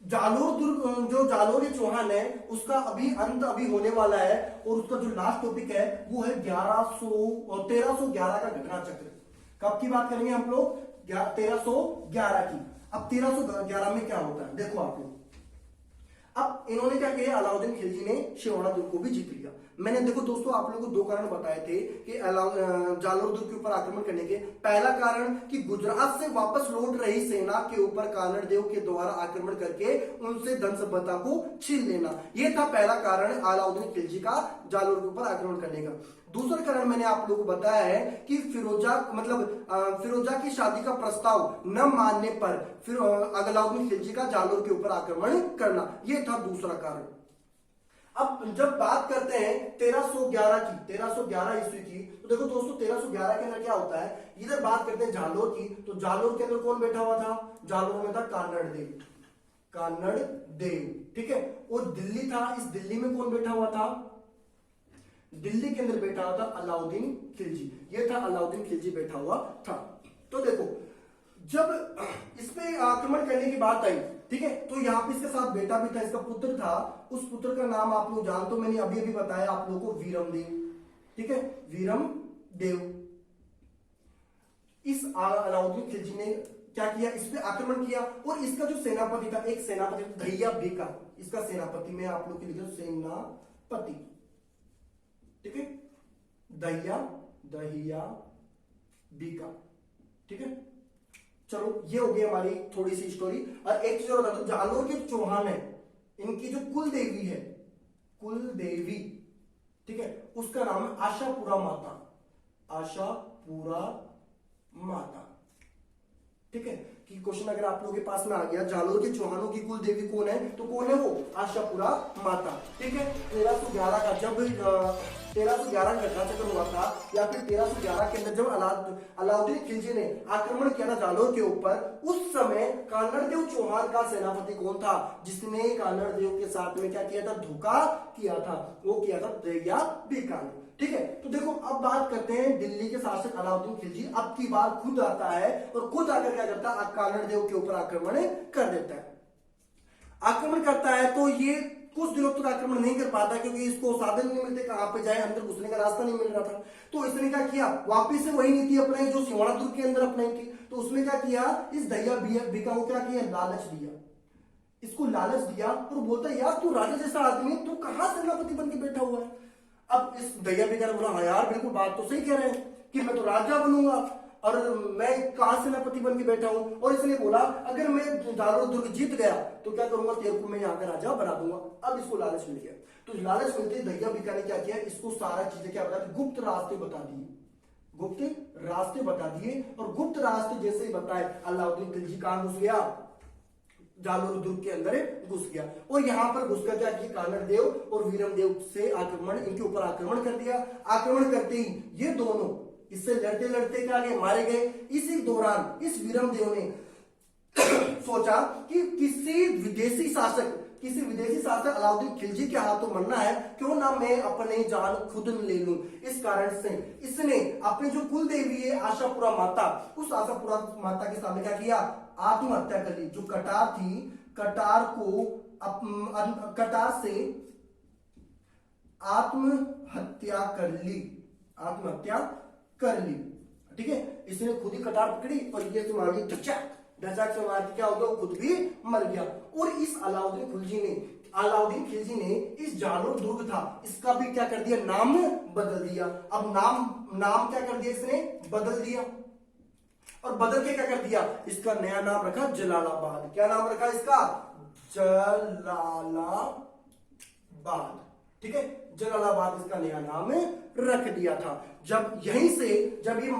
जालोर दुर्ग, जो जालोर चौहान है उसका अभी अंत अभी होने वाला है। और उसका जो लास्ट टॉपिक है वो है 1311 का घटना चक्र। कब की बात करेंगे हम लोग? 1311 की। अब 1311 में क्या होता है देखो आप लोग। अब इन्होंने क्या किया, अलाउद्दीन खिलजी ने शेवाड़ा दुर्ग को भी जीत लिया। मैंने देखो दोस्तों आप लोगों को दो कारण बताए थे कि जालोर दुर्ग के ऊपर आक्रमण करने के। पहला कारण कि गुजरात से वापस लौट रही सेना के ऊपर कानड़ देव के द्वारा आक्रमण करके उनसे धन संपदा को छीन लेना, यह था पहला कारण अलाउद्दीन खिलजी का जालोर के ऊपर आक्रमण करने का। दूसरा कारण मैंने आप लोगों को बताया है कि फिरोजा की शादी का प्रस्ताव न मानने पर फिर अलाउद्दीन खिलजी का जालोर के ऊपर आक्रमण करना, यह था दूसरा कारण। अब जब बात करते हैं 1311 की, 1311 ईस्वी की, तो देखो दोस्तों 1311 के अंदर क्या होता है, इधर बात करते हैं जालोर की, तो जालोर के अंदर कौन बैठा हुआ था, जालोर में था कानड़ देव, कानड़ देव, ठीक है। और दिल्ली था, इस दिल्ली में कौन बैठा हुआ था, दिल्ली के अंदर बैठा हुआ था अलाउद्दीन खिलजी, ये था अलाउद्दीन खिलजी बैठा हुआ था। तो देखो जब इस पे आक्रमण करने की बात आई, ठीक है, तो यहां पे इसके साथ बेटा भी था, इसका पुत्र था, उस पुत्र का नाम आप लोग जानते हो, मैंने अभी अभी बताया आप लोगों को, वीरमदेव, ठीक है, वीरमदेव। इस अलाउद्दीन खिलजी ने क्या किया, इस पे आक्रमण किया, और इसका जो सेनापति था, एक सेनापति दहिया बेका, इसका सेनापति मैं आप लोग के लिए सेनापति, ठीक है, दहिया बीका, ठीक है। चलो ये हो गई हमारी थोड़ी सी स्टोरी। और एक चीज और बता दो, जालोर के चौहान है, इनकी जो कुल देवी है, कुल देवी, ठीक है, उसका नाम है आशापुरा माता, आशापुरा माता, ठीक है। कि क्वेश्चन अगर आप लोगों के पास में आ गया, जालोर के चौहानों की कुल देवी कौन है, तो कौन है वो, आशापुरा माता, ठीक है। 1311 का जब 1311 का घटनाचक्र हुआ था, या फिर 1311 के अंदर जब अलाउद्दीन खिलजी ने आक्रमण किया था जालोर के ऊपर, उस समय कानड़ देव चौहान का सेनापति कौन था, जिसने कानड़ देव के साथ में क्या किया था, धोखा किया था, वो किया था दहिया बीका ने, ठीक है। तो देखो अब बात करते हैं दिल्ली के शासक अलाउद्दीन खिलजी, अब की बार खुद आता है और खुद आकर क्या करता है, कानड़ देव के ऊपर आक्रमण कर देता है। आक्रमण करता है तो ये कुछ दिनों तक आक्रमण नहीं कर पाता, क्योंकि इसको साधन नहीं मिलते, कहां पे जाए, अंदर घुसने का रास्ता नहीं मिल रहा था। तो इसने क्या किया, वापिस से वही नीति अपनाई जो शेवाड़ा दुर्ग के अंदर अपनाई थी। तो उसने क्या किया, इस दहिया बीका को क्या किया, लालच दिया, इसको लालच दिया, और बोलता यार तू राजा जैसा आदमी, तू कहां सेनापति बन के बैठा हुआ है। अब इस दहिया बीका ने बोला, हाँ यार बिल्कुल बात तो सही कह रहे हैं कि मैं तो राजा बनूंगा, और मैं कहां सेनापति बन के बैठा हूं। और इसने बोला अगर मैं जालोर दुर्ग जीत गया तो क्या करूंगा, तेरे को मैं यहाँ का राजा बना दूंगा। अब इसको लालच मिल गया, तो लालच मिलते दहिया बीका ने क्या किया, इसको सारा चीजें क्या बता दी, गुप्त रास्ते बता दिए, गुप्त रास्ते बता दिए। और गुप्त रास्ते जैसे ही बताए, अलाउद्दीन खिलजी कहां घुस गया, जालोर दुर्ग के अंदर घुस गया, और यहां पर घुसकर क्या किया, कानड़ देव और वीरम देव से आक्रमण, इनके ऊपर आक्रमण कर दिया। आक्रमण करते ही ये दोनों इससे लड़ते लड़ते क्या गए, मारे गए। इसी दौरान इस वीरम देव ने सोचा कि किसी विदेशी शासक अलाउद्दीन खिलजी के हाथों मरना है, क्यों ना मैं अपनी जान खुद ले लूं। इस कारण से इसने अपनी जो कुल देवी है आशापुरा माता, उस आशापुरा माता के सामने क्या किया, आत्महत्या कर ली। जो कटार थी, कटार से आत्महत्या कर ली, ठीक है। इसने खुद ही कटार पकड़ी और ये मार दी, ढचाक से मार दी, क्या हो गया, खुद भी मर गया। और इस अलाउद्दीन खिलजी ने इस जालोर दुर्ग था, इसका भी क्या कर दिया, नाम बदल दिया। अब नाम क्या कर दिया, इसने बदल दिया, और बदल के क्या कर दिया, इसका नया नाम रखा जलालाबाद। क्या नाम रखा इसका, जलालाबाद, ठीक है, जलालाबाद इसका नया नाम रख दिया था। जब यहीं से जब ये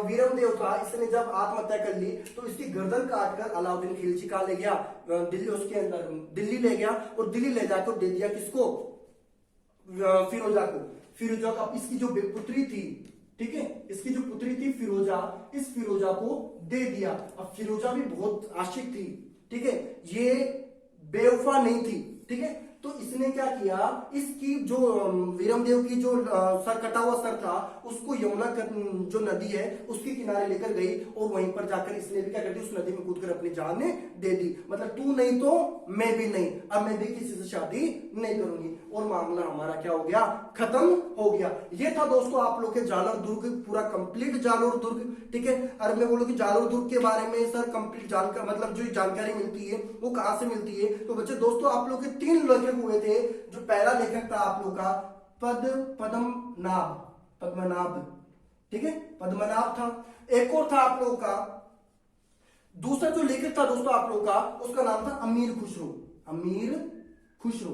वीरम देव था, इसने जब आत्महत्या कर ली, तो इसकी गर्दन काटकर अलाउद्दीन खिलजी का ले गया दिल्ली, उसके अंदर दिल्ली ले गया, और दिल्ली ले जाकर दे दिया किसको, फिरोजा को। फिरोजा का इसकी जो पुत्री थी, ठीक है, इसकी जो पुत्री थी फिरोजा, इस फिरोजा को दे दिया। अब फिरोजा भी बहुत आशिक थी, ठीक है, ये बेवफा नहीं थी, ठीक है। तो इसने क्या किया, इसकी जो वीरमदेव की जो सर कटा हुआ सर था उसको यमुना जो नदी है उसके किनारे लेकर गई और वहीं पर जाकर इसने भी क्या कर दी, उस नदी में कूदकर अपनी जान दे दी। मतलब तू नहीं तो मैं भी नहीं, अब मैं भी किसी से शादी नहीं करूंगी और मामला हमारा क्या हो गया, खत्म हो गया। ये था दोस्तों आप लोग के जालोर दुर्ग, पूरा कंप्लीट जालोर दुर्ग। ठीक है, अरे मैं बोलूं कि जालोर दुर्ग के बारे में सर कंप्लीट जानकारी मतलब जो जानकारी मिलती है वो कहां से मिलती है। तो बच्चे दोस्तों आप लोग के 3 लेखक हुए थे। जो पहला लेखक था आप लोग का पद्मनाभ, ठीक है, पद्मनाभ था। एक और था आप लोगों का, दूसरा जो लेखक था दोस्तों आप लोगों का, उसका नाम था अमीर खुसरो,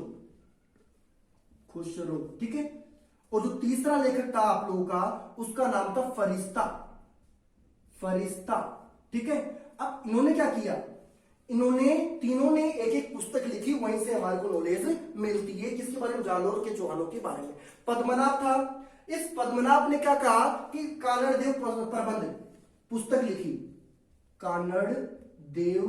ठीक है। और जो तीसरा लेखक था आप लोगों का उसका नाम था फरिश्ता, ठीक है। अब इन्होंने क्या किया, इन्होंने तीनों ने एक एक पुस्तक लिखी, वहीं से हमारे को नॉलेज मिलती है किसके बारे में, जालोर के चौहानों के बारे में। पद्मनाभ था, इस पद्मनाभ ने क्या कहा कि कानड़ देव प्रबंध पुस्तक लिखी, कानड़ देव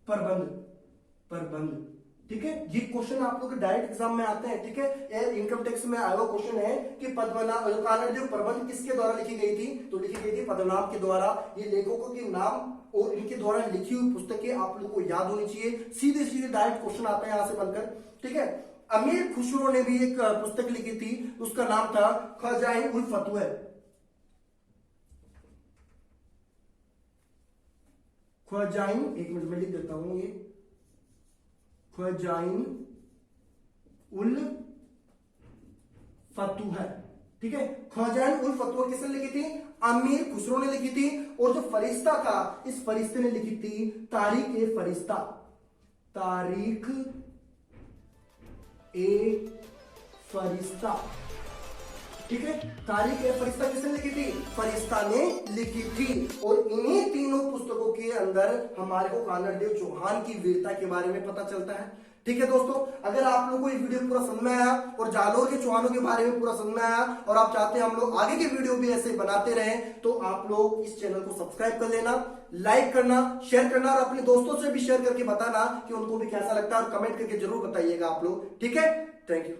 प्रबंध, ठीक है। ये क्वेश्चन आप लोग के डायरेक्ट एग्जाम में आते हैं, ठीक है। इनकम टैक्स में आया हुआ क्वेश्चन है कि पद्मनाभ कानड़ देव प्रबंध किसके द्वारा लिखी गई थी, तो लिखी गई थी पद्मनाभ के द्वारा। ये लेखकों के नाम और इनके द्वारा लिखी हुई पुस्तकें आप लोगों को याद होनी चाहिए, सीधे सीधे डायरेक्ट क्वेश्चन आता है यहां से बनकर, ठीक है। अमीर खुसरो ने भी एक पुस्तक लिखी थी, उसका नाम था खजाइन उल फतवा, खजाइन, एक मिनट में लिख देता हूं, ये खजाइन उल फतवा, ठीक है। खजाइन उल फतवा किसने लिखी थी, अमीर खुसरो ने लिखी थी। और जो फरिश्ता था, इस फरिश्ते ने लिखी थी तारीख ए फरिश्ता, ठीक है। तारीख ए फरिश्ता किसने लिखी थी, फरिश्ता ने लिखी थी। और इन्हीं तीनों पुस्तकों के अंदर हमारे को कानड़ देव चौहान की वीरता के बारे में पता चलता है, ठीक है दोस्तों। अगर आप लोगों को ये वीडियो पूरा समझ में आया और जालोर के चौहानों के बारे में पूरा समझ में आया और आप चाहते हैं हम लोग आगे के वीडियो भी ऐसे बनाते रहें, तो आप लोग इस चैनल को सब्सक्राइब कर लेना, लाइक करना, शेयर करना और अपने दोस्तों से भी शेयर करके बताना कि उनको भी कैसा लगता है और कमेंट करके जरूर बताइएगा आप लोग, ठीक है। Thank you.